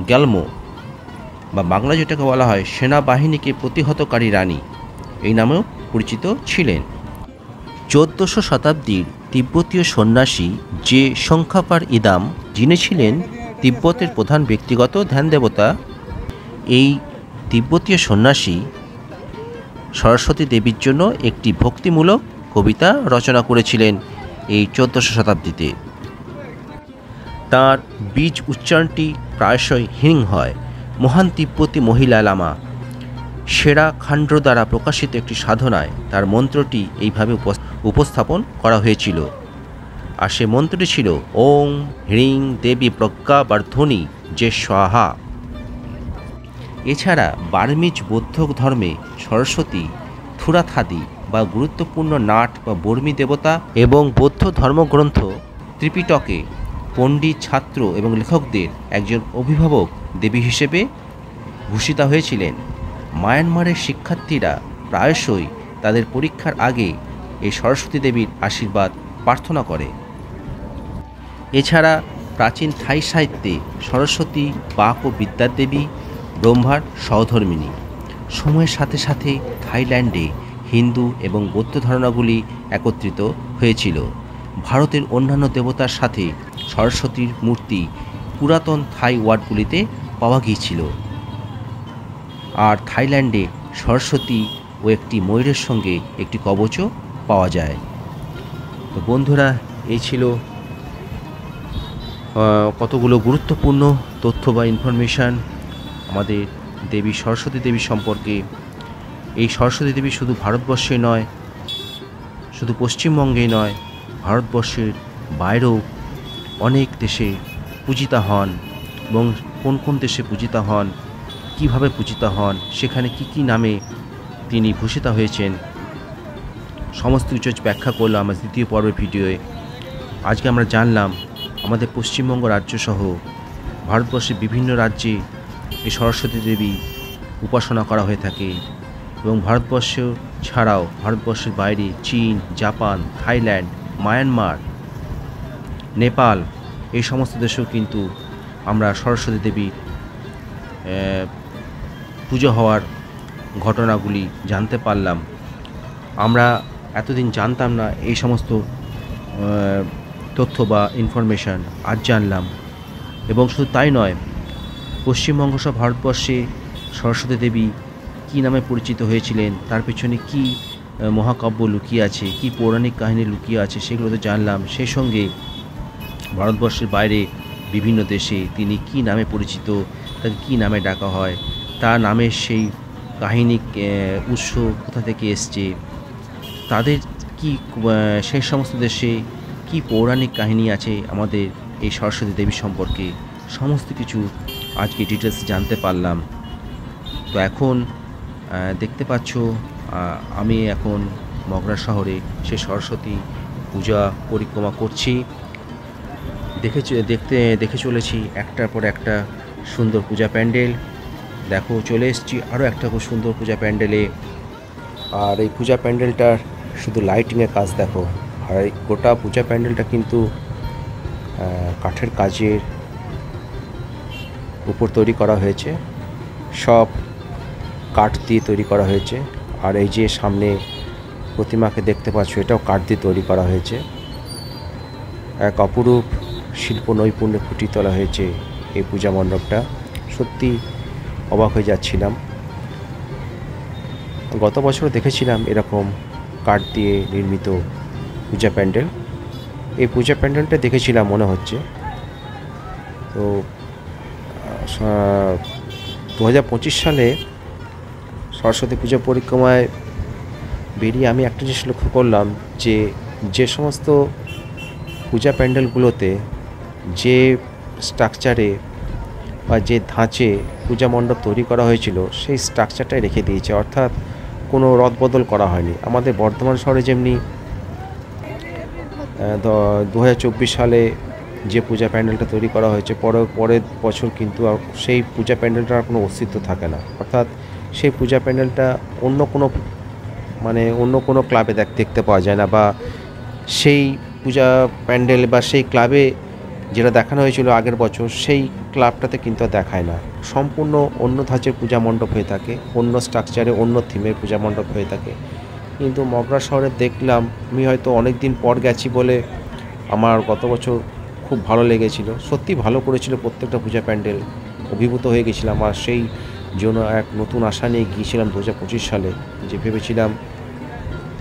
Speaker 1: গ্যালমো বা বাংলা যেটাকে বলা হয় সেনাবাহিনীকে প্রতিহতকারী রানী এই নামেও পরিচিত ছিলেন। 1400 শতাব্দীর তিব্বতীয় সন্ন্যাসী যে সংখ্যাপার ইদাম, যিনি ছিলেন তিব্বতের প্রধান ব্যক্তিগত ধ্যান দেবতা, এই তিব্বতীয় সন্ন্যাসী সরস্বতী দেবীর জন্য একটি ভক্তিমূলক কবিতা রচনা করেছিলেন এই 1400 শতাব্দীতে। তাঁর বীজ উচ্চারণটি প্রায়শই হিং হয়। মহান তিব্বতী মহিলা লামা সেরা খান্ড্র দ্বারা প্রকাশিত একটি সাধনায় তার মন্ত্রটি এইভাবে উপস্থাপন করা হয়েছিল, আর সে মন্ত্রটি ছিল ওং হ্রিং দেবী প্রজ্ঞা বর্ধনী যে স্বাহা। এছাড়া বার্মিজ বৌদ্ধ ধর্মে সরস্বতী থুরাথাদি বা গুরুত্বপূর্ণ নাট বা বর্মী দেবতা এবং বৌদ্ধ ধর্মগ্রন্থ ত্রিপিটকে পণ্ডিত, ছাত্র এবং লেখকদের একজন অভিভাবক দেবী হিসেবে ভূষিতা হয়েছিলেন। মায়ানমারের শিক্ষার্থীরা প্রায়শই তাদের পরীক্ষার আগে এই সরস্বতী দেবীর আশীর্বাদ প্রার্থনা করে। এছাড়া প্রাচীন থাই সাহিত্যে সরস্বতী বাক ও বিদ্যার দেবী, ব্রহ্মার সহধর্মিণী। সময়ের সাথে সাথে থাইল্যান্ডে হিন্দু এবং বৌদ্ধ ধারণাগুলি একত্রিত হয়েছিল। ভারতের অন্যান্য দেবতার সাথে সরস্বতীর মূর্তি পুরাতন থাই ওয়ার্ডগুলিতে পাওয়া গিয়েছিল। আর থাইল্যান্ডে সরস্বতী ও একটি ময়ূরের সঙ্গে একটি কবচও পাওয়া যায়। তো বন্ধুরা, এই ছিল কতগুলো গুরুত্বপূর্ণ তথ্য বা ইনফরমেশান আমাদের দেবী সরস্বতী দেবী সম্পর্কে। এই সরস্বতী দেবী শুধু ভারতবর্ষে নয়, শুধু পশ্চিমবঙ্গেই নয়, ভারতবর্ষের বাইরেও অনেক দেশে পূজিতা হন। এবং কোন কোন দেশে পূজিতা হন, কিভাবে পূজিতা হন, সেখানে কি কি নামে তিনি ভূষিতা হয়েছেন, সমস্ত কিছু ব্যাখ্যা করলাম আমার দ্বিতীয় পর্বের ভিডিওয়ে। আজকে আমরা জানলাম আমাদের পশ্চিমবঙ্গ রাজ্যসহ ভারতবর্ষের বিভিন্ন রাজ্যে এই সরস্বতী দেবী উপাসনা করা হয়ে থাকে, এবং ভারতবর্ষ ছাড়াও ভারতবর্ষের বাইরে চীন, জাপান, থাইল্যান্ড, মায়ানমার, নেপাল এই সমস্ত দেশেও কিন্তু আমরা সরস্বতী দেবীর পুজো হওয়ার ঘটনাগুলি জানতে পারলাম। আমরা এতদিন জানতাম না এই সমস্ত তথ্য বা ইনফরমেশান, আজ জানলাম। এবং শুধু তাই নয়, পশ্চিমবঙ্গ সহ ভারতবর্ষে সরস্বতী দেবী কী নামে পরিচিত হয়েছিলেন, তার পেছনে কী মহাকাব্য লুকিয়ে আছে, কী পৌরাণিক কাহিনী লুকিয়ে আছে, সেগুলো তো জানলাম। সেই সঙ্গে ভারতবর্ষের বাইরে বিভিন্ন দেশে তিনি কী নামে পরিচিত, তাকে কী নামে ডাকা হয়, তার নামের সেই কাহিনী উৎস কোথা থেকে এসছে, তাদের কি সেই সমস্ত দেশে কি পৌরাণিক কাহিনী আছে আমাদের এই সরস্বতী দেবী সম্পর্কে, সমস্ত কিছু আজকে ডিটেলস জানতে পারলাম। তো এখন দেখতে পাচ্ছ আমি এখন মগরা শহরে সে সরস্বতী পূজা পরিক্রমা করছি। দেখে চলেছি একটার পর একটা সুন্দর পূজা প্যান্ডেল। দেখো চলে এসেছি আরও একটা খুব সুন্দর পূজা প্যান্ডেলে। আর এই পূজা প্যান্ডেলটার শুধু লাইটিংয়ের কাজ দেখো, আর এই গোটা পূজা প্যান্ডেলটা কিন্তু কাঠের কাজের উপর তৈরি করা হয়েছে, সব কাঠ দিয়ে তৈরি করা হয়েছে। আর এই যে সামনে প্রতিমাকে দেখতে পাচ্ছ, এটাও কাঠ দিয়ে তৈরি করা হয়েছে। এক অপরূপ শিল্প নৈপুণ্যে ফুটিয়ে তোলা হয়েছে এই পূজা মণ্ডপটা। সত্যি অবাক হয়ে যাচ্ছিলাম। গত বছর দেখেছিলাম এরকম কাঠ দিয়ে নির্মিত পূজা প্যান্ডেল। এই পূজা প্যান্ডেলটা দেখেছিলাম মনে হচ্ছে। তো 2025 সালে সরস্বতী পূজা পরিক্রমায় বেরিয়ে আমি একটা জিনিস লক্ষ্য করলাম যে সমস্ত পূজা প্যান্ডেলগুলোতে যে স্ট্রাকচারে বা যে ধাঁচে পূজা মণ্ডপ তৈরি করা হয়েছিল সেই স্ট্রাকচারটাই রেখে দিয়েছে, অর্থাৎ কোনো রদবদল করা হয়নি। আমাদের বর্ধমান শহরে যেমনি 2024 সালে যে পূজা প্যান্ডেলটা তৈরি করা হয়েছে, পরের বছর কিন্তু সেই পূজা প্যান্ডেলটার কোনো অস্তিত্ব থাকে না। অর্থাৎ সেই পূজা প্যান্ডেলটা অন্য কোনো ক্লাবে দেখতে পাওয়া যায় না, বা সেই পূজা প্যান্ডেল বা সেই ক্লাবে যেটা দেখানো হয়েছিল আগের বছর সেই ক্লাবটাতে কিন্তু আর দেখায় না। সম্পূর্ণ অন্য ধাঁচের পূজা মণ্ডপ হয়ে থাকে, অন্য স্ট্রাকচারে অন্য থিমের পূজা মণ্ডপ হয়ে থাকে। কিন্তু মগরা শহরে দেখলাম, আমি হয়তো অনেক দিন পর গেছি বলে আমার গত বছর খুব ভালো লেগেছিল। সত্যি ভালো করেছিল প্রত্যেকটা পূজা প্যান্ডেল, অভিভূত হয়ে গেছিলাম। আর সেই জন্য এক নতুন আশা নিয়ে গিয়েছিলাম 2025 সালে, যে ভেবেছিলাম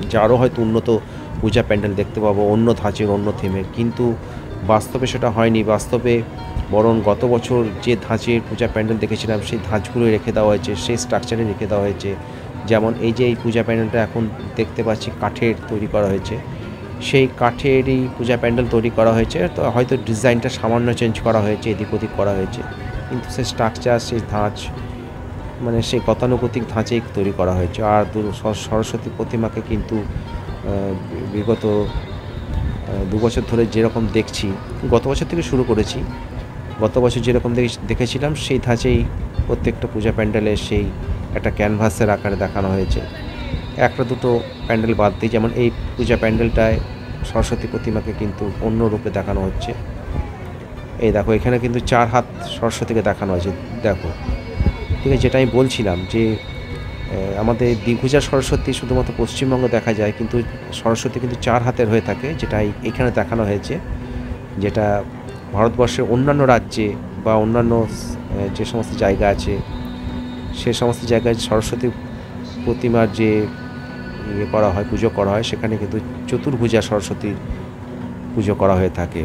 Speaker 1: যে আরও হয়তো উন্নত পূজা প্যান্ডেল দেখতে পাবো, অন্য ধাঁচের অন্য থিমের। কিন্তু বাস্তবে সেটা হয়নি। বাস্তবে বরং গত বছর যে ধাঁচের পূজা প্যান্ডেল দেখেছিলাম সেই ধাঁচগুলোই রেখে দেওয়া হয়েছে, সেই স্ট্রাকচারে রেখে দেওয়া হয়েছে। যেমন এই যে এই পূজা প্যান্ডেলটা এখন দেখতে পাচ্ছি কাঠের তৈরি করা হয়েছে, সেই কাঠেরই পূজা প্যান্ডেল তৈরি করা হয়েছে। তো হয়তো ডিজাইনটা সামান্য চেঞ্জ করা হয়েছে, এদিক ওদিক করা হয়েছে, কিন্তু সেই স্ট্রাকচার, সেই ধাঁচ, সেই গতানুগতিক ধাঁচেই তৈরি করা হয়েছে। আর সরস্বতী প্রতিমাকে কিন্তু বিগত 2 বছর ধরে যেরকম দেখছি, গত বছর থেকে শুরু করেছি, গত বছর যেরকম দেখেছিলাম সেই ধাঁচেই প্রত্যেকটা পূজা প্যান্ডেলে সেই একটা ক্যানভাসের আকারে দেখানো হয়েছে। একটা দুটো প্যান্ডেল বাদ দিয়ে, যেমন এই পূজা প্যান্ডেলটায় সরস্বতী প্রতিমাকে কিন্তু অন্য রূপে দেখানো হচ্ছে। এই দেখো এখানে কিন্তু 4 হাত সরস্বতীকে দেখানো হয়েছে। দেখো, ঠিক আছে, যেটা আমি বলছিলাম যে আমাদের দ্বিভুজা সরস্বতী শুধুমাত্র পশ্চিমবঙ্গে দেখা যায়, কিন্তু সরস্বতী কিন্তু 4 হাতের হয়ে থাকে, যেটা এখানে দেখানো হয়েছে। যেটা ভারতবর্ষের অন্যান্য রাজ্যে বা অন্যান্য যে সমস্ত জায়গা আছে সে সমস্ত জায়গায় সরস্বতী প্রতিমার যে করা হয়, পুজো করা হয়, সেখানে কিন্তু চতুর্ভুজা সরস্বতীর পুজো করা হয়ে থাকে।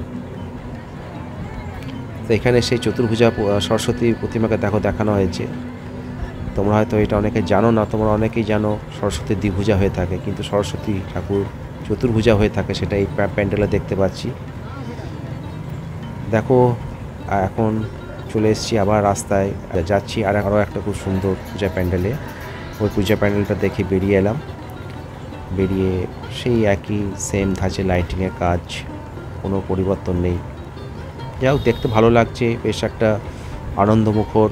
Speaker 1: তো এখানে সেই চতুর্ভুজা সরস্বতীর প্রতিমাকে দেখানো হয়েছে। তোমরা হয়তো এটা অনেকে জানো না, তোমরা অনেকেই জানো সরস্বতী দ্বিভুজা হয়ে থাকে, কিন্তু সরস্বতী ঠাকুর চতুর্ভুজা হয়ে থাকে, সেটা এই প্যান্ডেলে দেখতে পাচ্ছি। দেখো এখন চলে এসেছি আবার রাস্তায় যাচ্ছি আরও একটা খুব সুন্দর পূজা প্যান্ডেলে। ওই পূজা প্যান্ডেলটা দেখে বেরিয়ে এলাম। বেরিয়ে সেই একই সেম ধাঁচে লাইটিংয়ের কাজ, কোনো পরিবর্তন নেই। যাই হোক, দেখতে ভালো লাগছে, বেশ একটা আনন্দমুখর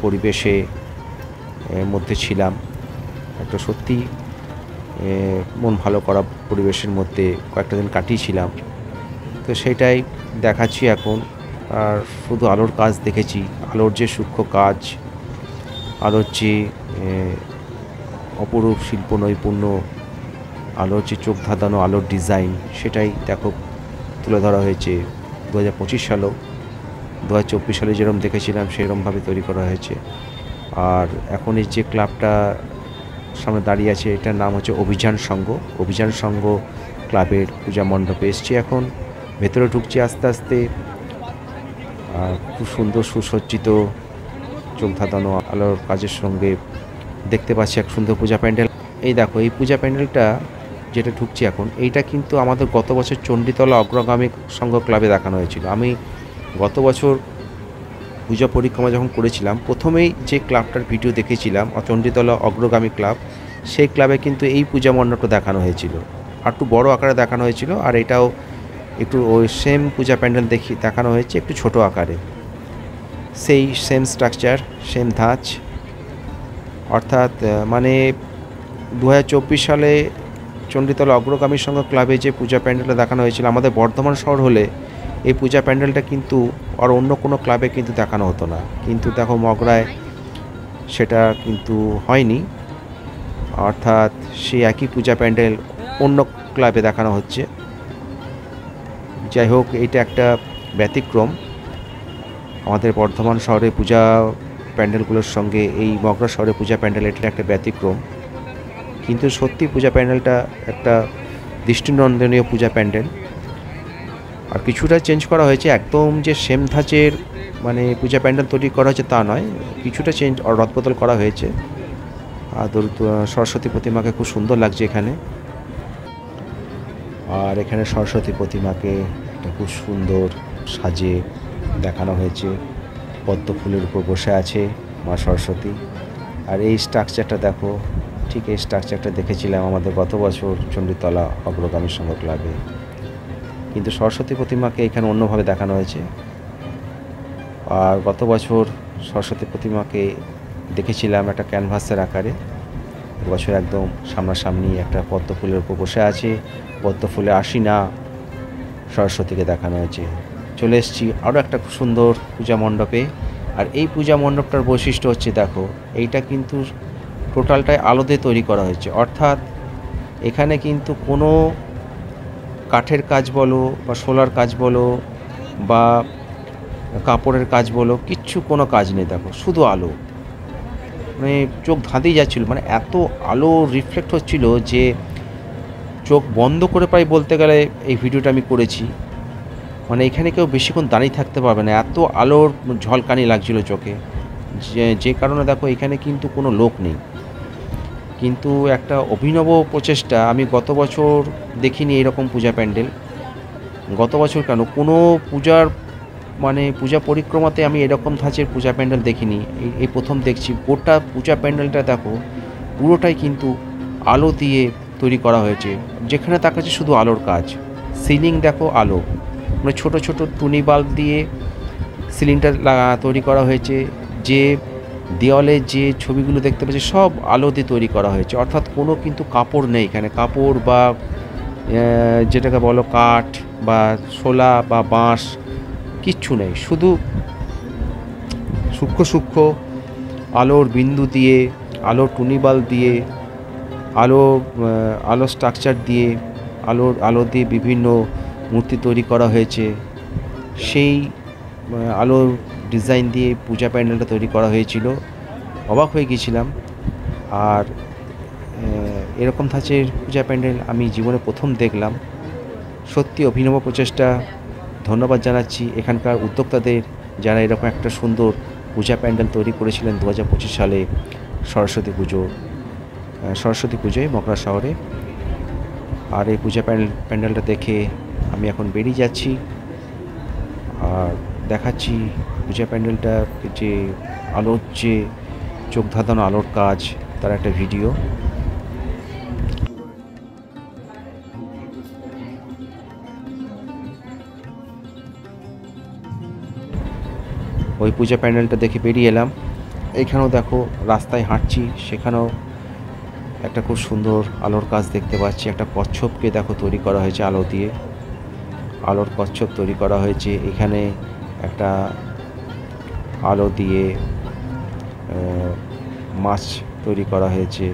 Speaker 1: পরিবেশে মধ্যে ছিলাম। একটা সত্যি মন ভালো করা পরিবেশের মধ্যে কয়েকটা দিন কাটিয়েছিলাম। তো সেটাই দেখাচ্ছি এখন। আর শুধু আলোর কাজ দেখেছি, আলোর যে সূক্ষ্ম কাজ, আলোর যে অপরূপ শিল্প নৈপুণ্য, আলোর যে চোখ ধাঁধানো আলোর ডিজাইন, সেটাই দেখো তুলে ধরা হয়েছে 2025 সালেও। 2024 সালে যেরকম দেখেছিলাম সেরকমভাবে তৈরি করা হয়েছে। আর এখন এই যে ক্লাবটা সামনে দাঁড়িয়ে আছে এটার নাম হচ্ছে অভিযান সংঘ। অভিযান সংঘ ক্লাবের পূজা মণ্ডপে এসছি, এখন ভেতরে ঢুকছি আস্তে আস্তে। খুব সুন্দর সুসজ্জিত চোখ ধাঁধানো আলোর কাজের সঙ্গে দেখতে পাচ্ছি এক সুন্দর পূজা প্যান্ডেল। এই দেখো এই পূজা প্যান্ডেলটা যেটা ঢুকছি এখন, এইটা কিন্তু আমাদের গত বছর চণ্ডীতলা অগ্রগামী সংঘ ক্লাবে দেখানো হয়েছিল। আমি গত বছর পূজা পরিক্রমা যখন করেছিলাম প্রথমেই যে ক্লাবটার ভিডিও দেখেছিলাম চণ্ডীতলা অগ্রগামী ক্লাব, সেই ক্লাবে কিন্তু এই পূজা মণ্ডপটা দেখানো হয়েছিল, আর একটু বড় আকারে দেখানো হয়েছিল। আর এটাও একটু ওই সেম পূজা প্যান্ডেল দেখানো হয়েছে একটু ছোট আকারে, সেই সেম স্ট্রাকচার সেম ধাঁচ। অর্থাৎ মানে 2024 সালে চণ্ডীতলা অগ্রগামী সংঘ ক্লাবে যে পূজা প্যান্ডেলটা দেখানো হয়েছিল আমাদের বর্ধমান শহর হলে এই পূজা প্যান্ডেলটা কিন্তু আর অন্য কোনো ক্লাবে কিন্তু দেখানো হতো না। কিন্তু দেখো মগরায় সেটা কিন্তু হয়নি, অর্থাৎ সেই একই পূজা প্যান্ডেল অন্য ক্লাবে দেখানো হচ্ছে। যাই হোক, এইটা একটা ব্যতিক্রম আমাদের বর্ধমান শহরে পূজা প্যান্ডেলগুলোর সঙ্গে এই মগরা শহরে পূজা প্যান্ডেল এটা একটা ব্যতিক্রম। কিন্তু সত্যি পূজা প্যান্ডেলটা একটা দৃষ্টিনন্দনীয় পূজা প্যান্ডেল। আর কিছুটা চেঞ্জ করা হয়েছে, একদম যে সেম ধাঁচের মানে পূজা প্যান্ডেল তৈরি করা হয়েছে তা নয়, কিছুটা চেঞ্জ রদবদল করা হয়েছে। আর সরস্বতী প্রতিমাকে খুব সুন্দর লাগছে এখানে। আর এখানে সরস্বতী প্রতিমাকে একটা খুব সুন্দর সাজে দেখানো হয়েছে, পদ্ম ফুলের উপর বসে আছে মা সরস্বতী। আর এই স্ট্রাকচারটা দেখো, ঠিক এই স্ট্রাকচারটা দেখেছিলাম আমাদের গত বছর চণ্ডীতলা অগ্রগামী সংঘ ক্লাবে, কিন্তু সরস্বতী প্রতিমাকে এখানে অন্যভাবে দেখানো হয়েছে। আর গত বছর সরস্বতী প্রতিমাকে দেখেছিলাম একটা ক্যানভাসের আকারে, এবছর একদম সামনাসামনি একটা পদ্ম ফুলের উপর বসে আছে, পদ্ম ফুলে আশিনা সরস্বতীকে দেখানো হয়েছে। চলে এসেছি আরও একটা খুব সুন্দর পূজা মণ্ডপে। আর এই পূজা মণ্ডপটার বৈশিষ্ট্য হচ্ছে দেখো, এইটা কিন্তু টোটালটাই আলো দিয়ে তৈরি করা হয়েছে। অর্থাৎ এখানে কিন্তু কোনো কাঠের কাজ বলো বা শোলার কাজ বলো বা কাপড়ের কাজ বলো, কিচ্ছু কোনো কাজ নেই। দেখো শুধু আলো, মানে চোখ ধাঁধিয়ে যাচ্ছিল, মানে এত আলো রিফ্লেক্ট হচ্ছিল যে চোখ বন্ধ করে প্রায় বলতে গেলে এই ভিডিওটা আমি করেছি। মানে এখানে কেউ বেশিক্ষণ দাঁড়িয়ে থাকতে পারবে না, এত আলোর ঝলকানি লাগছিল চোখে। যে কারণে দেখো এখানে কিন্তু কোনো লোক নেই, কিন্তু একটা অভিনব প্রচেষ্টা। আমি গত বছর দেখিনি এরকম পূজা প্যান্ডেল, গত বছর কেন কোনো পূজার মানে পূজা পরিক্রমাতে আমি এরকম ধাঁচের পূজা প্যান্ডেল দেখিনি, এই প্রথম দেখছি। গোটা পূজা প্যান্ডেলটা দেখো পুরোটাই কিন্তু আলো দিয়ে তৈরি করা হয়েছে, যেখানে তাকাচ্ছে শুধু আলোর কাজ। সিলিং দেখো আলো, মানে ছোটো ছোটো টুনি বাল্ব দিয়ে সিলিংটা তৈরি করা হয়েছে। যে দেওয়ালে যে ছবিগুলো দেখতে পাচ্ছি সব আলো দিয়ে তৈরি করা হয়েছে, অর্থাৎ কোনো কিন্তু কাপড় নেই এখানে, কাপড় বা যেটাকে বলো কাঠ বা শোলা বা বাঁশ কিচ্ছু নেই, শুধু সূক্ষ্ম সূক্ষ্ম আলোর বিন্দু দিয়ে, আলোর টুনি বাল্ব দিয়ে, আলো স্ট্রাকচার দিয়ে, আলো দিয়ে বিভিন্ন মূর্তি তৈরি করা হয়েছে। সেই আলোর ডিজাইন দিয়ে পূজা প্যান্ডেলটা তৈরি করা হয়েছিল, অবাক হয়ে গিয়েছিলাম। আর এরকম ধাঁচের পূজা প্যান্ডেল আমি জীবনে প্রথম দেখলাম, সত্যি অভিনব প্রচেষ্টা। ধন্যবাদ জানাচ্ছি এখানকার উদ্যোক্তাদের, যারা এরকম একটা সুন্দর পূজা প্যান্ডেল তৈরি করেছিলেন 2025 সালে সরস্বতী পুজোয় মগরা শহরে। আর এই পূজা প্যান্ডেলটা দেখে আমি এখন বেরিয়ে যাচ্ছি আর দেখাচ্ছি পূজা প্যান্ডেলটা যে আলোর যে চোখ ধাঁধানো আলোর কাজ, তার একটা ভিডিও। ওই পূজা প্যান্ডেলটা দেখে বেরিয়ে এলাম। এইখানেও দেখো রাস্তায় হাঁটছি, সেখানেও একটা খুব সুন্দর আলোর কাজ দেখতে পাচ্ছি। একটা কচ্ছপকে দেখো তৈরি করা হয়েছে আলো দিয়ে, আলোর কচ্ছপ তৈরি করা হয়েছে। এখানে একটা আলো দিয়ে মাছ তৈরি করা হয়েছে।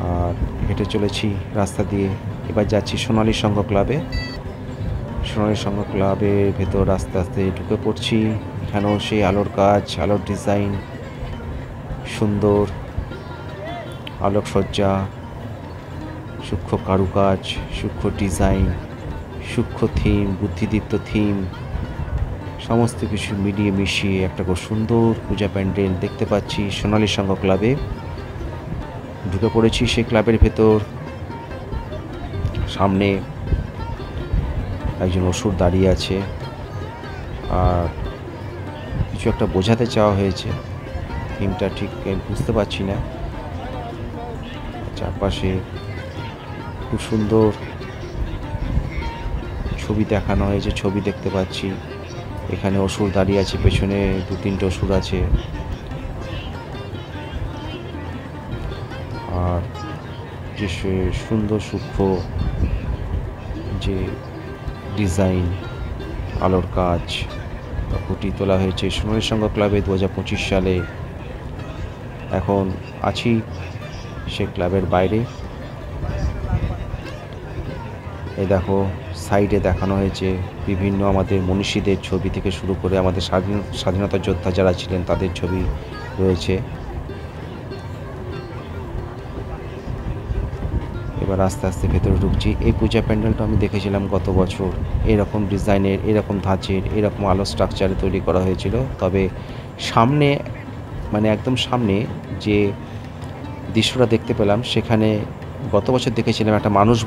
Speaker 1: আর হেঁটে চলেছি রাস্তা দিয়ে, এবার যাচ্ছি সোনালী সংঘ ক্লাবে। সোনালী সংঘ ক্লাবের ভেতর আস্তে আস্তে ঢুকে পড়ছি। এখানেও সেই আলোর কাজ, আলোর ডিজাইন, সুন্দর আলোকসজ্জা, সূক্ষ্ম কারুকাজ, সূক্ষ্ম ডিজাইন, সূক্ষ্ম থিম, বুদ্ধিদীপ্ত থিম, সমস্ত কিছু মিলিয়ে মিশিয়ে একটা খুব সুন্দর পূজা প্যান্ডেল দেখতে পাচ্ছি সোনালী সংঘ ক্লাবে। ঢুকে পড়েছি সেই ক্লাবের ভেতর। সামনে একজন অসুর দাঁড়িয়ে আছে, আর কিছু একটা বোঝাতে চাওয়া হয়েছে, থিমটা ঠিক বুঝতে পারছি না। চারপাশে খুব সুন্দর ছবি দেখানো হয়েছে, ছবি দেখতে পাচ্ছি। এখানে অসুর দাঁড়িয়ে আছে, পেছনে 2-3টে অসুর আছে, আর যে সুন্দর সূক্ষ্ম যে ডিজাইন, আলোর কাজ ফুটিয়ে তোলা হয়েছে সোনালী সংঘ ক্লাবে 2025 সালে। এখন আছি সে ক্লাবের বাইরে। এই দেখো সাইডে দেখানো হয়েছে বিভিন্ন আমাদের মনীষীদের ছবি থেকে শুরু করে আমাদের স্বাধীনতা যোদ্ধা যারা ছিলেন তাদের ছবি রয়েছে। এবার আস্তে আস্তে ভেতরে ঢুকছি। এই পূজা প্যান্ডেলটা আমি দেখেছিলাম গত বছর, এরকম ডিজাইনের, এরকম ধাঁচের, এরকম আলো স্ট্রাকচারে তৈরি করা হয়েছিল। তবে সামনে, মানে একদম সামনে যে দৃশ্যটা দেখতে পেলাম, সেখানে গত বছর দেখেছিলাম একটা মানুষ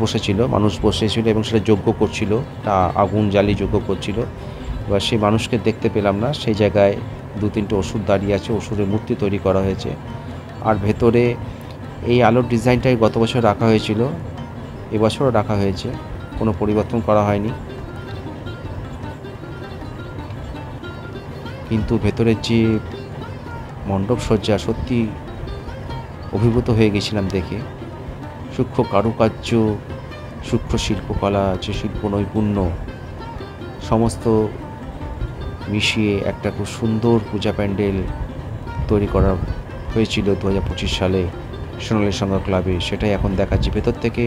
Speaker 1: বসেছিল এবং সেটা যজ্ঞ করছিল, তা আগুন জ্বালিয়ে যজ্ঞ করছিল। এবার সেই মানুষকে দেখতে পেলাম না, সেই জায়গায় 2-3টে অসুর দাঁড়িয়ে আছে, অসুরের মূর্তি তৈরি করা হয়েছে। আর ভেতরে এই আলোর ডিজাইনটাই গত বছর রাখা হয়েছিল, এবছরও রাখা হয়েছে, কোনো পরিবর্তন করা হয়নি। কিন্তু ভেতরের যে মণ্ডপ সজ্জা, সত্যি অভিভূত হয়ে গেছিলাম দেখে। সূক্ষ্ম কারুকার্য, সূক্ষ্ম শিল্পকলা, যে শিল্প নৈপুণ্য, সমস্ত মিশিয়ে একটা খুব সুন্দর পূজা প্যান্ডেল তৈরি করা হয়েছিল 2025 সালে সোনালী সংঘ ক্লাবে। সেটাই এখন দেখাচ্ছি ভেতর থেকে।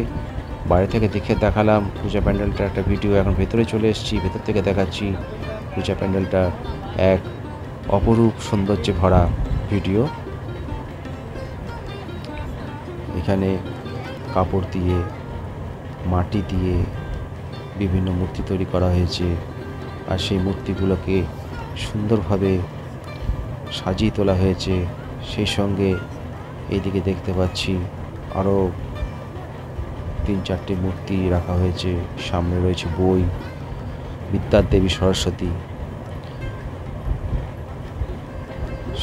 Speaker 1: বাইরে থেকে দেখালাম পূজা প্যান্ডেলটা একটা ভিডিও, এখন ভেতরে চলে এসেছি, ভেতর থেকে দেখাচ্ছি পূজা প্যান্ডেলটা এক অপরূপ সৌন্দর্যে ভরা ভিডিও। এখানে কাপড় দিয়ে, মাটি দিয়ে বিভিন্ন মূর্তি তৈরি করা হয়েছে, আর সেই মূর্তিগুলোকে সুন্দরভাবে সাজিয়ে তোলা হয়েছে। সেই সঙ্গে এইদিকে দেখতে পাচ্ছি আরও 3-4টে মূর্তি রাখা হয়েছে। সামনে রয়েছে বই, বিদ্যার দেবী সরস্বতী,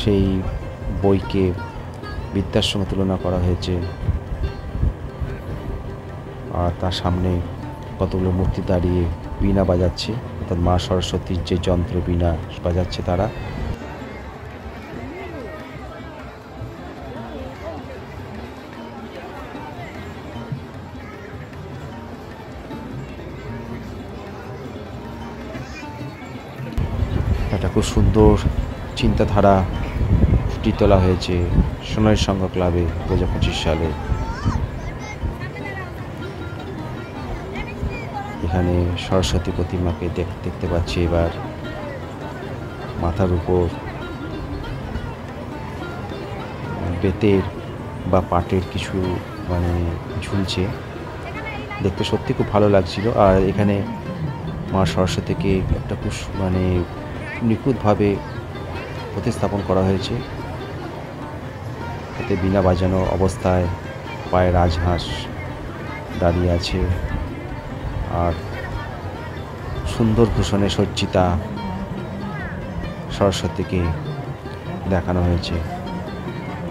Speaker 1: সেই বইকে বিদ্যার সঙ্গে তুলনা করা হয়েছে। আর তার সামনে কতগুলো মূর্তি দাঁড়িয়ে বীণা বাজাচ্ছে, অর্থাৎ মা সরস্বতীর যে যন্ত্র বীণা বাজাচ্ছে তারা। একটা খুব সুন্দর চিন্তাধারা ফুটিয়ে তোলা হয়েছে সোনালী সংঘ ক্লাবে 2025 সালে। এখানে সরস্বতী প্রতিমাকে দেখতে পাচ্ছি। এবার মাথার উপর বেতের বা পাটের কিছু ঝুলছে, দেখতে সত্যি খুব ভালো লাগছিল। আর এখানে মা সরস্বতীকে একটা খুব নিখুঁতভাবে প্রতিস্থাপন করা হয়েছে। এতে বীণা বাজানো অবস্থায় পায়ে রাজহাঁস দাঁড়িয়ে আছে, আর সুন্দর ভূষণে সজ্জিতা সরস্বতীকে দেখানো হয়েছে।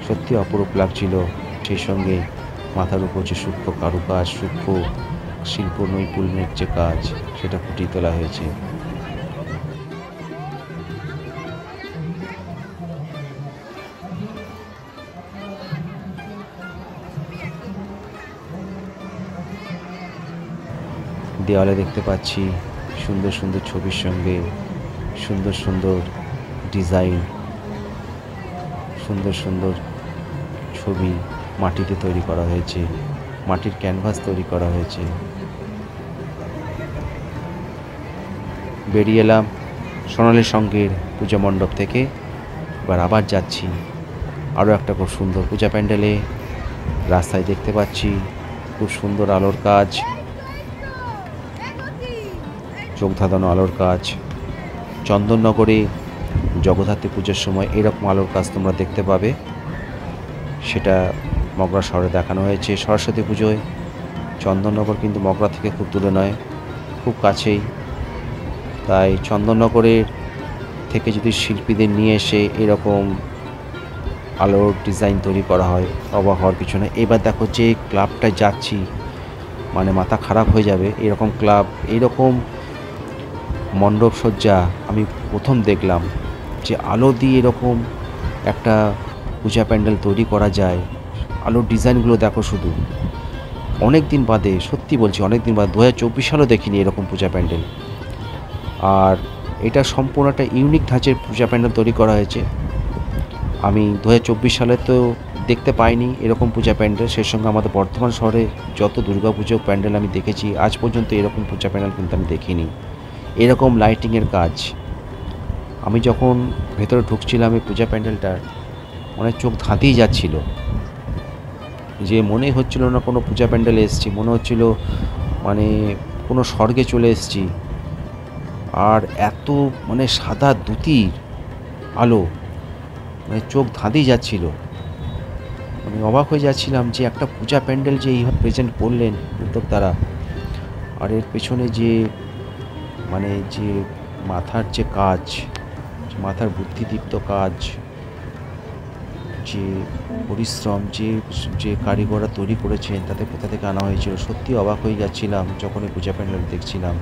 Speaker 1: সত্যি অপরূপ লাগছিল। সেই সঙ্গে মাথার উপর যে সূক্ষ্ম কারুকাজ, সূক্ষ্ম শিল্প নৈপুণ্যের যে কাজ, সেটা ফুটিয়ে তোলা হয়েছে। দেওয়ালে দেখতে পাচ্ছি সুন্দর সুন্দর ছবির সঙ্গে সুন্দর সুন্দর ডিজাইন, সুন্দর সুন্দর ছবি মাটিতে তৈরি করা হয়েছে, মাটির ক্যানভাস তৈরি করা হয়েছে। বেরিয়ে এলাম সোনালী সংঘের পূজা মণ্ডপ থেকে। এবার আবার যাচ্ছি আরও একটা খুব সুন্দর পূজা প্যান্ডেলে। রাস্তায় দেখতে পাচ্ছি খুব সুন্দর আলোর কাজ, চোখ ধাঁধানো আলোর কাজ। চন্দননগরে জগদ্ধাত্রী পুজোর সময় এরকম আলোর কাজ তোমরা দেখতে পাবে, সেটা মগরা শহরে দেখানো হয়েছে। সরস্বতী পুজোয় চন্দননগর কিন্তু মগরা থেকে খুব দূরে নয়, খুব কাছেই। তাই চন্দননগরের থেকে যদি শিল্পীদের নিয়ে এসে এরকম আলোর ডিজাইন তৈরি করা হয়, অবাক হওয়ার কিছু না। এবার দেখো যে ক্লাবটায় যাচ্ছি, মানে মাথা খারাপ হয়ে যাবে। এরকম ক্লাব, এইরকম মণ্ডপ সজ্জা আমি প্রথম দেখলাম, যে আলো দিয়ে এরকম একটা পূজা প্যান্ডেল তৈরি করা যায়। আলোর ডিজাইনগুলো দেখো শুধু, অনেক দিন বাদে, সত্যি বলছি অনেক দিন বাদে, 2024 সালেও দেখিনি এরকম পূজা প্যান্ডেল। আর এটা সম্পূর্ণ একটা ইউনিক ধাঁচের পূজা প্যান্ডেল তৈরি করা হয়েছে। আমি 2024 সালে তো দেখতে পাইনি এরকম পূজা প্যান্ডেল। সেই সঙ্গে আমাদের বর্ধমান শহরে যত দুর্গাপুজো প্যান্ডেল আমি দেখেছি, আজ পর্যন্ত এরকম পূজা প্যান্ডেল কিন্তু আমি দেখিনি। এরকম লাইটিংয়ের কাজ, আমি যখন ভেতরে ঢুকছিলাম এই পূজা প্যান্ডেলটার, অনেক চোখ ধাঁধিয়ে যাচ্ছিল, যে মনে হচ্ছিল না কোনো পূজা প্যান্ডেলে এসেছি, মনে হচ্ছিল মানে কোনো স্বর্গে চলে এসেছি। আর এত মানে সাদা দ্যুতির আলো, মানে চোখ ধাঁধিয়ে যাচ্ছিল। আমি অবাক হয়ে যাচ্ছিলাম যে একটা পূজা প্যান্ডেল যে এইভাবে প্রেজেন্ট করলেন উদ্যোক্তারা। আর এর পেছনে যে মানে যে মাথার যে কাজ, মাথার বুদ্ধিদীপ্ত কাজ, যে পরিশ্রম, যে কারিগররা তৈরি করেছেন, তাদের কোথা থেকে আনা হয়েছিল, সত্যি অবাক হয়ে যাচ্ছিলাম যখন এই পূজা প্যান্ডেল দেখছিলাম।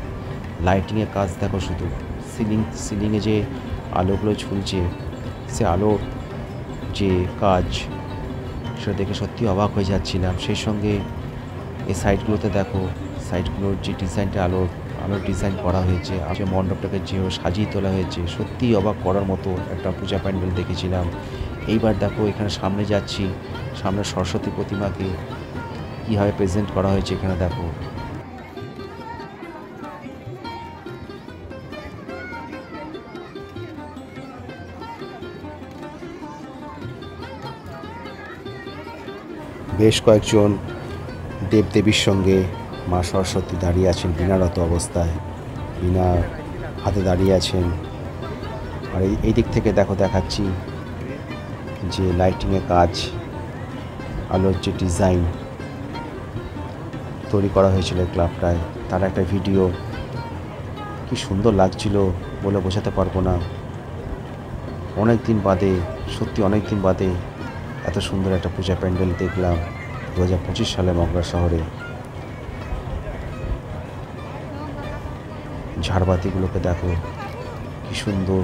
Speaker 1: লাইটিংয়ের কাজ দেখো শুধু, সিলিংয়ে যে আলোগুলো ঝুলছে, সে আলোর যে কাজ, সেটা দেখে সত্যি অবাক হয়ে যাচ্ছিলাম। সেই সঙ্গে এই সাইডগুলোতে দেখো, সাইডগুলোর যে ডিজাইনটা আলোর ডিজাইন করা হয়েছে, যে মণ্ডপটাকে যেভাবে সাজিয়ে তোলা হয়েছে, সত্যিই অবাক করার মতো একটা পূজা প্যান্ডেল দেখেছিলাম। এইবার দেখো এখানে সামনে যাচ্ছি, সামনে সরস্বতী প্রতিমাকে কীভাবে প্রেজেন্ট করা হয়েছে এখানে দেখো। বেশ কয়েকজন দেবদেবীর সঙ্গে মা সরস্বতী দাঁড়িয়ে আছেন বীণারত অবস্থায়, বীণা হাতে দাঁড়িয়ে আছেন। আর এই দিক থেকে দেখো দেখাচ্ছি যে লাইটিংয়ের কাজ, আলোর যে ডিজাইন তৈরি করা হয়েছিল ক্লাবটায়, তার একটা ভিডিও। কি সুন্দর লাগছিল বলে বোঝাতে পারবো না। অনেক দিন বাদে, সত্যি অনেক দিন বাদে এত সুন্দর একটা পূজা প্যান্ডেল দেখলাম 2025 সালে মগরা শহরে। ঝাড়বাতিগুলোকে দেখো, কি সুন্দর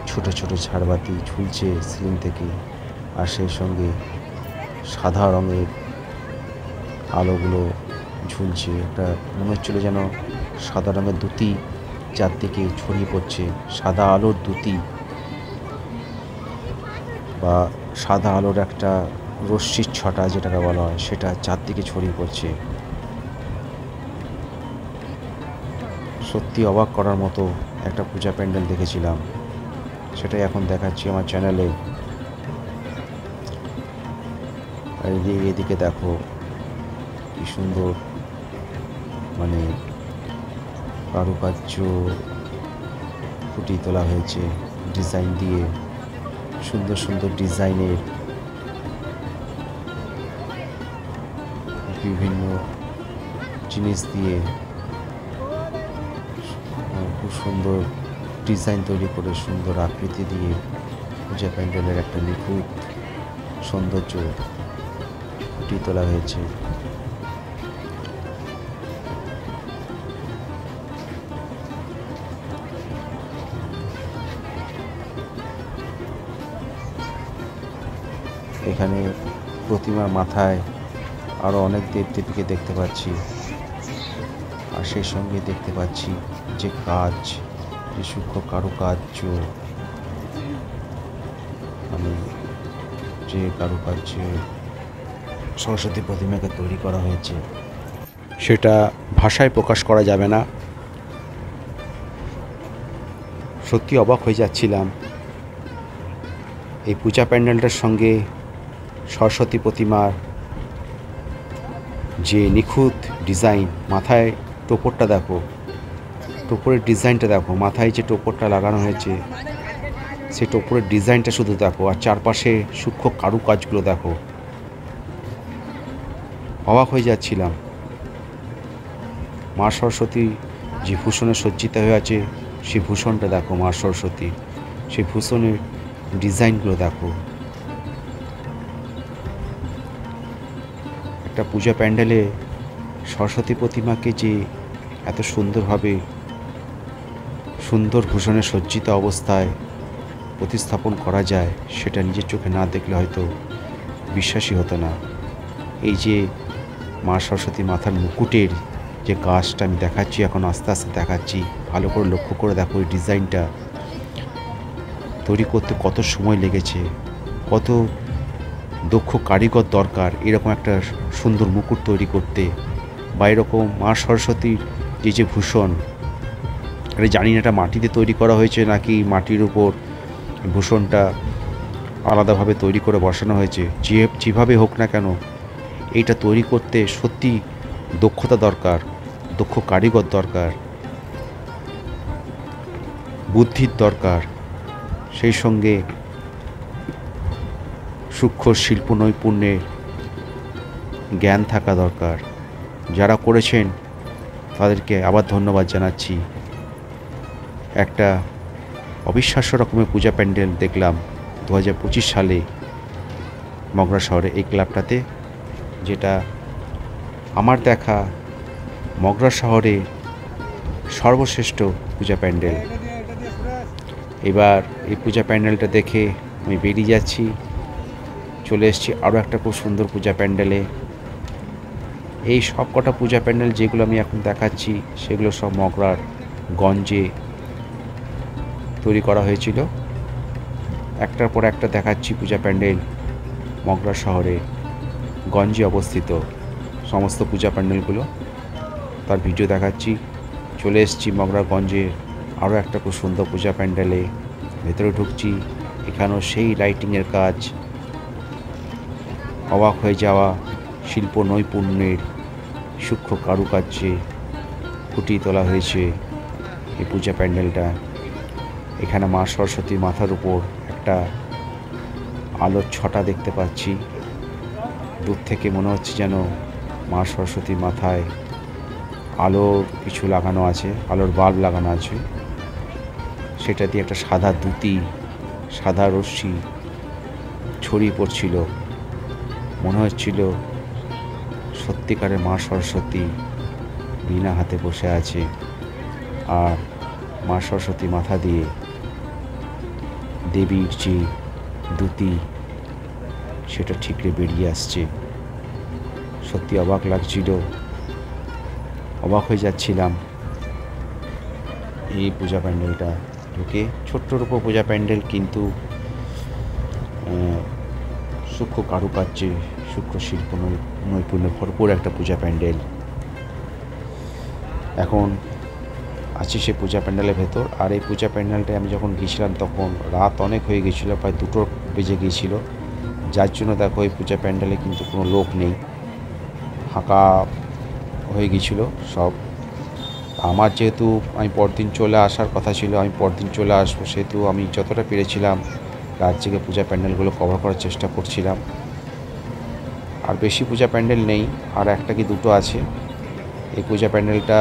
Speaker 1: ছোট ছোট ঝাড়বাতি ঝুলছে সিলিং থেকে। আর সেই সঙ্গে সাদা রঙের আলোগুলো ঝুলছে। একটা মনে হচ্ছিল যেন সাদা রঙের দ্যুতি চারদিকে ছড়িয়ে পড়ছে, সাদা আলোর দ্যুতি বা সাদা আলোর একটা রশ্মির ছটা যেটাকে বলা হয়, সেটা চারদিকে ছড়িয়ে পড়ছে। সত্যি অবাক করার মতো একটা পূজা প্যান্ডেল দেখেছিলাম, সেটাই এখন দেখাচ্ছি আমার চ্যানেলে। আর এদিকে দেখো কি সুন্দর মানে কারুকার্য ফুটিয়ে তোলা হয়েছে ডিজাইন দিয়ে, সুন্দর সুন্দর ডিজাইনের বিভিন্ন জিনিস দিয়ে খুব সুন্দর ডিজাইন তৈরি করে, সুন্দর আকৃতি দিয়ে পূজা প্যান্ডেলের একটা নিখুঁত সৌন্দর্য ফুটিয়ে তোলা হয়েছে। এখানে প্রতিমার মাথায় আরও অনেক দেবদেবীকে দেখতে পাচ্ছি। আর সেই সঙ্গে দেখতে পাচ্ছি যে কাজ, যে সূক্ষ্ম কারুকার্য, মানে যে কারুকার্য সরস্বতী প্রতিমাকে তৈরি করা হয়েছে, সেটা ভাষায় প্রকাশ করা যাবে না। সত্যি অবাক হয়ে যাচ্ছিলাম। এই পূজা প্যান্ডেলটার সঙ্গে সরস্বতী প্রতিমার যে নিখুঁত ডিজাইন, মাথায় টোপরটা দেখো, টোপরের ডিজাইনটা দেখো, মাথায় যে টোপরটা লাগানো হয়েছে সেই টোপরের ডিজাইনটা শুধু দেখো, আর চারপাশে সূক্ষ্ম কারুকাজগুলো দেখো। অবাক হয়ে যাচ্ছিলাম। মা সরস্বতী যে ভূষণে সজ্জিত হয়ে আছে সেই ভূষণটা দেখো, মা সরস্বতী সেই ভূষণের ডিজাইনগুলো দেখো। একটা পূজা প্যান্ডেলে সরস্বতী প্রতিমাকে যে এত সুন্দরভাবে সুন্দর ভূষণে সজ্জিত অবস্থায় প্রতিস্থাপন করা যায় সেটা নিজের চোখে না দেখলে হয়তো বিশ্বাসই হতো না। এই যে মা সরস্বতী মাথার মুকুটের যে কাজটা আমি দেখাচ্ছি, এখন আস্তে আস্তে দেখাচ্ছি, ভালো করে লক্ষ্য করে দেখো। এই ডিজাইনটা তৈরি করতে কত সময় লেগেছে, কত দক্ষ কারিগর দরকার এরকম একটা সুন্দর মুকুট তৈরি করতে, বা এরকম মা সরস্বতীর যে ভূষণ। আরে জানি না এটা মাটিতে তৈরি করা হয়েছে নাকি মাটির উপর ভূষণটা আলাদাভাবে তৈরি করে বসানো হয়েছে। যেভাবে হোক না কেন এইটা তৈরি করতে সত্যি দক্ষতা দরকার, দক্ষ কারিগর দরকার, বুদ্ধির দরকার, সেই সঙ্গে সূক্ষ্ম শিল্প নৈপুণ্যের জ্ঞান থাকা দরকার। যারা করেছেন তাদেরকে আবার ধন্যবাদ জানাচ্ছি। একটা অবিশ্বাস্য রকমের পূজা প্যান্ডেল দেখলাম 2025 সালে মগরা শহরে এই ক্লাবটাতে, যেটা আমার দেখা মগরা শহরে সর্বশ্রেষ্ঠ পূজা প্যান্ডেল। এবার এই পূজা প্যান্ডেলটা দেখে আমি বেরিয়ে যাচ্ছি, চলে এসেছি আরও একটা খুব সুন্দর পূজা প্যান্ডেলে। এই সব কটা পূজা প্যান্ডেল যেগুলো আমি এখন দেখাচ্ছি সেগুলো সব মগরার গঞ্জে তৈরি করা হয়েছিল। একটার পর একটা দেখাচ্ছি পূজা প্যান্ডেল মগরা শহরে গঞ্জে অবস্থিত সমস্ত পূজা প্যান্ডেলগুলো, তার ভিডিও দেখাচ্ছি। চলে এসেছি মগরা গঞ্জে আরও একটা খুব সুন্দর পূজা প্যান্ডেলে। ভেতরে ঢুকছি, এখানেও সেই লাইটিংয়ের কাজ, অবাক হয়ে যাওয়া শিল্প নৈপুণ্যের সূক্ষ্ম কারুকার্যে ফুটিয়ে তোলা হয়েছে এই পূজা প্যান্ডেলটা। এখানে মা সরস্বতীর মাথার উপর একটা আলোর ছটা দেখতে পাচ্ছি। দূর থেকে মনে হচ্ছে যেন মা সরস্বতীর মাথায় আলোর কিছু লাগানো আছে, আলোর বাল্ব লাগানো আছে। সেটা দিয়ে একটা সাদা ধুতি, সাদা রশ্মি ছড়িয়ে পড়ছিল। মনে হচ্ছিল সত্যিকারের মা সরস্বতী বীণা হাতে বসে আছে, আর মা সরস্বতী মাথা দিয়ে দেবীর যে ধুতি সেটা ঠিকরে বেরিয়ে আসছে। সত্যি অবাক লাগছিল, অবাক হয়ে যাচ্ছিলাম এই পূজা প্যান্ডেলটা ঢুকে। ছোট্টর উপর পূজা প্যান্ডেল, কিন্তু সূক্ষ্ম কারুকার্যে সূক্ষ্ম শিল্প নৈপুণ্যে ভরপুর একটা পূজা প্যান্ডেল। এখন আছি সে পূজা প্যান্ডেলের ভেতর। আর এই পূজা প্যান্ডেলটায় আমি যখন গিয়েছিলাম তখন রাত অনেক হয়ে গিয়েছিলো, প্রায় 2টো বেজে গিয়েছিল। যার জন্য দেখো এই পূজা প্যান্ডেলে কিন্তু কোনো লোক নেই, ফাঁকা হয়ে গিয়েছিলো সব। আমার যেহেতু আমি পরদিন চলে আসার কথা ছিল, আমি পরদিন চলে আসবো, সেহেতু আমি যতটা পেরেছিলাম রাত জেগে পূজা প্যান্ডেলগুলো কভার করার চেষ্টা করছিলাম। আর বেশি পূজা প্যান্ডেল নেই, আর একটা কি দুটো আছে। এই পূজা প্যান্ডেলটা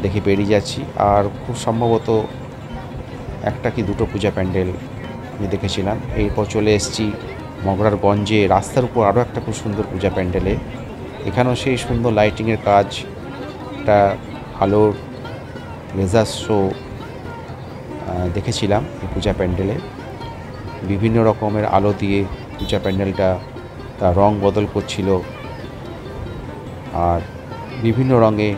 Speaker 1: দেখে বেরিয়ে যাচ্ছি। আর খুব সম্ভবত একটা কি দুটো পূজা প্যান্ডেল আমি দেখেছিলাম। এরপর চলে এসেছি মগরার গঞ্জে রাস্তার উপর আরও একটা খুব সুন্দর পূজা প্যান্ডেলে। এখানেও সেই সুন্দর লাইটিংয়ের কাজ, একটা আলোর লেজার শো দেখেছিলাম এই পূজা প্যান্ডেলে। বিভিন্ন রকমের আলো দিয়ে পূজা প্যান্ডেলটা তার রং বদল করছিল, আর বিভিন্ন রঙে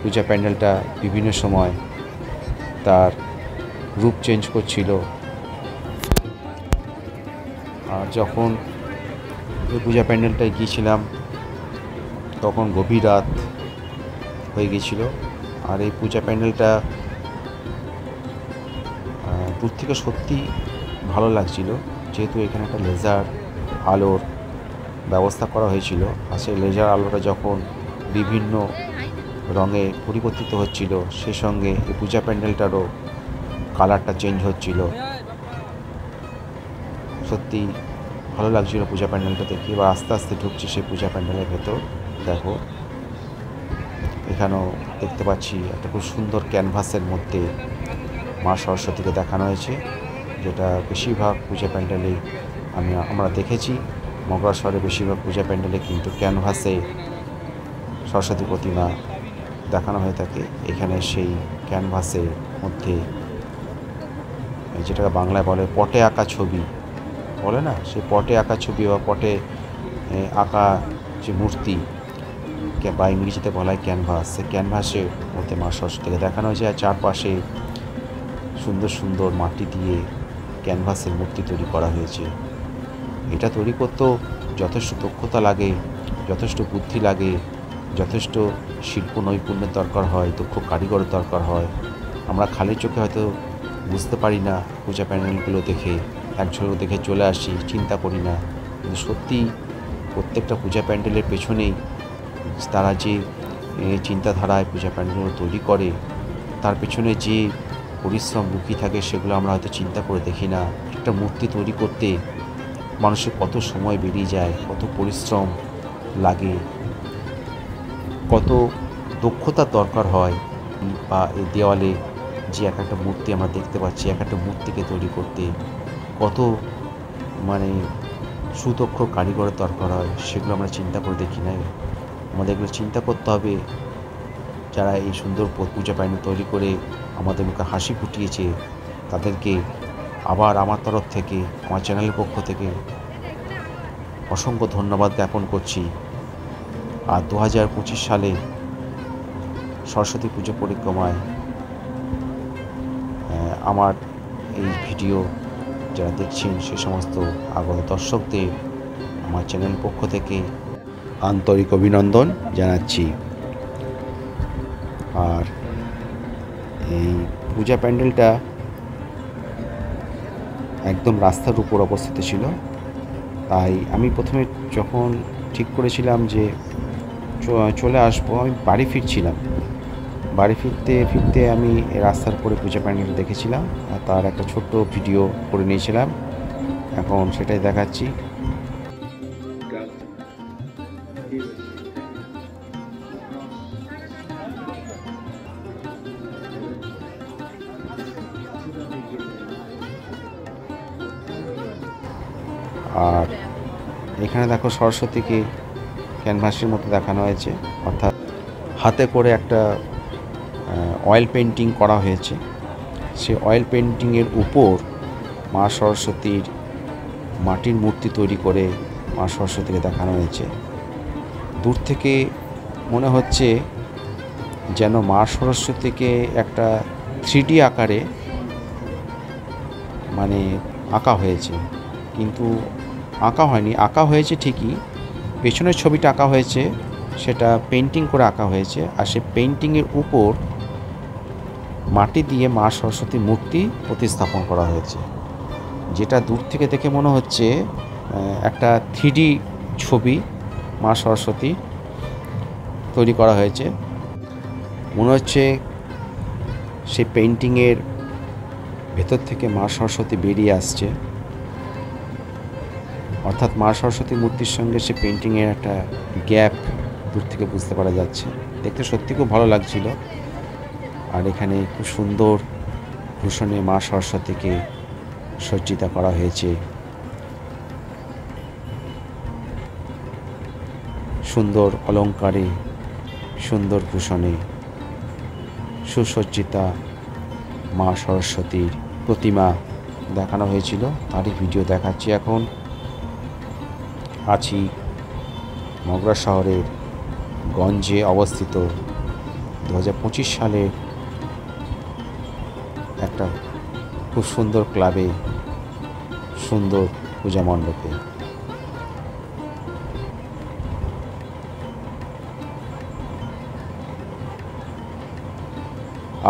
Speaker 1: পূজা প্যান্ডেলটা বিভিন্ন সময় তার রূপ চেঞ্জ করছিল। আর যখন এই পূজা প্যান্ডেলটায় গিয়েছিলাম তখন গভীর রাত হয়ে গিয়েছিল। আর এই পূজা প্যান্ডেলটা দূর থেকে সত্যি ভালো লাগছিল, যেহেতু এখানে একটা লেজার আলোর ব্যবস্থা করা হয়েছিল। আর সেই লেজার আলোটা যখন বিভিন্ন রঙে পরিবর্তিত হচ্ছিল, সেই সঙ্গে এই পূজা প্যান্ডেলটারও কালারটা চেঞ্জ হচ্ছিল। সত্যি ভালো লাগছিল পূজা প্যান্ডেলটা দেখে। এবার আস্তে আস্তে ঢুকছি সেই পূজা প্যান্ডেলের ভেতর। দেখো এখানেও দেখতে পাচ্ছি একটা খুব সুন্দর ক্যানভাসের মধ্যে মা সরস্বতীকে দেখানো হয়েছে, যেটা বেশিরভাগ পূজা প্যান্ডেলে আমরা দেখেছি। মগরা শহরে বেশিরভাগ পূজা প্যান্ডেলে কিন্তু ক্যানভাসে সরস্বতী প্রতিমা দেখানো হয়ে থাকে। এখানে সেই ক্যানভাসের মধ্যে যেটা বাংলায় বলে পটে আঁকা ছবি বলে না, সেই পটে আঁকা ছবি বা পটে আঁকা যে মূর্তি বা ইংরেজিতে বলা হয় ক্যানভাস, সেই ক্যানভাসের মধ্যে মা সরস্বতীকে দেখানো হয়েছে। আর চারপাশে সুন্দর সুন্দর মাটি দিয়ে ক্যানভাসের মূর্তি তৈরি করা হয়েছে। এটা তৈরি করতেও যথেষ্ট দক্ষতা লাগে, যথেষ্ট বুদ্ধি লাগে, যথেষ্ট শিল্প নৈপুণ্যের দরকার হয়, দক্ষ কারিগরের দরকার হয়। আমরা খালি চোখে হয়তো বুঝতে পারি না, পূজা প্যান্ডেলগুলো দেখে এক ঝলক দেখে চলে আসি, চিন্তা করি না। কিন্তু সত্যি প্রত্যেকটা পূজা প্যান্ডেলের পেছনেই তারা যে চিন্তাধারায় পূজা প্যান্ডেলগুলো তৈরি করে, তার পেছনে যে পরিশ্রম লুকিয়ে থাকে, সেগুলো আমরা হয়তো চিন্তা করে দেখি না। একটা মূর্তি তৈরি করতে মানুষের কত সময় বেরিয়ে যায়, কত পরিশ্রম লাগে, কত দক্ষতার দরকার হয়। বা এই দেওয়ালে যে এক একটা মূর্তি আমরা দেখতে পাচ্ছি, এক একটা মূর্তিকে তৈরি করতে কত সুদক্ষ কারিগরের দরকার হয়, সেগুলো আমরা চিন্তা করে দেখি না। আমাদের এগুলো চিন্তা করতে হবে। যারা এই সুন্দর পূজা প্যান্ডেল তৈরি করে আমাদের মুখে হাসি ফুটিয়েছে, তাদেরকে আবার আমার তরফ থেকে, আমার চ্যানেলের পক্ষ থেকে অসংখ্য ধন্যবাদ জ্ঞাপন করছি। আর 2025 সালে সরস্বতী পুজো পরিক্রমায় আমার এই ভিডিও যারা দেখছেন, সে সমস্ত আগত দর্শকদের আমার চ্যানেল পক্ষ থেকে আন্তরিক অভিনন্দন জানাচ্ছি। আর এই পূজা প্যান্ডেলটা একদম রাস্তার উপর অবস্থিত ছিল, তাই আমি প্রথমে যখন ঠিক করেছিলাম যে চলে আসবো, আমি বাড়ি ফিরছিলাম। বাড়ি ফিরতে ফিরতে আমি রাস্তার উপরে পূজা প্যান্ডেল দেখেছিলাম, আর তার একটা ছোট্ট ভিডিও করে নিয়েছিলাম। এখন সেটাই দেখাচ্ছি। আর এখানে দেখো সরস্বতীকে ক্যানভাসের মতো দেখানো হয়েছে, অর্থাৎ হাতে করে একটা অয়েল পেন্টিং করা হয়েছে। সে অয়েল পেন্টিংয়ের উপর মা সরস্বতীর মাটির মূর্তি তৈরি করে মা সরস্বতীকে দেখানো হয়েছে। দূর থেকে মনে হচ্ছে যেন মা সরস্বতীকে একটা 3D আকারে আঁকা হয়েছে, কিন্তু আঁকা হয়নি। আঁকা হয়েছে ঠিকই, পেছনের ছবিটা আঁকা হয়েছে, সেটা পেন্টিং করে আঁকা হয়েছে। আর সে পেন্টিংয়ের উপর মাটি দিয়ে মা সরস্বতীর মূর্তি প্রতিস্থাপন করা হয়েছে, যেটা দূর থেকে দেখে মনে হচ্ছে একটা 3D ছবি মা সরস্বতী তৈরি করা হয়েছে। মনে হচ্ছে সেই পেন্টিংয়ের ভেতর থেকে মা সরস্বতী বেরিয়ে আসছে, অর্থাৎ মা সরস্বতী মূর্তির সঙ্গে সে পেন্টিংয়ের একটা গ্যাপ দূর থেকে বুঝতে পারা যাচ্ছে। দেখতে সত্যি খুব ভালো লাগছিল। আর এখানে খুব সুন্দর ভূষণে মা সরস্বতীকে সজ্জিতা করা হয়েছে, সুন্দর অলঙ্কারে, সুন্দর ভূষণে সুসজ্জিতা মা সরস্বতীর প্রতিমা দেখানো হয়েছিল। তারই ভিডিও দেখাচ্ছি। এখন আছি মগরা শহরের গঞ্জে অবস্থিত 2025 সালের একটা খুব সুন্দর ক্লাবে, সুন্দর পূজা মণ্ডপে।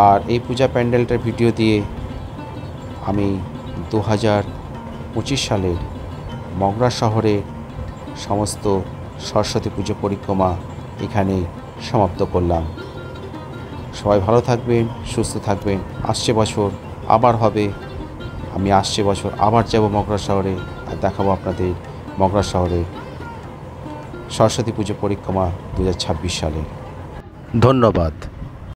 Speaker 1: আর এই পূজা প্যান্ডেলটার ভিডিও দিয়ে আমি 2025 সালের মগরা শহরে সমস্ত সরস্বতী পুজো পরিক্রমা এখানে সমাপ্ত করলাম। সবাই ভালো থাকবেন, সুস্থ থাকবেন। আসছে বছর আবার হবে, আমি আসছে বছর আবার যাব মগরা শহরে আর দেখাবো আপনাদের মগরা শহরের সরস্বতী পুজো পরিক্রমা 2026 সালে। ধন্যবাদ।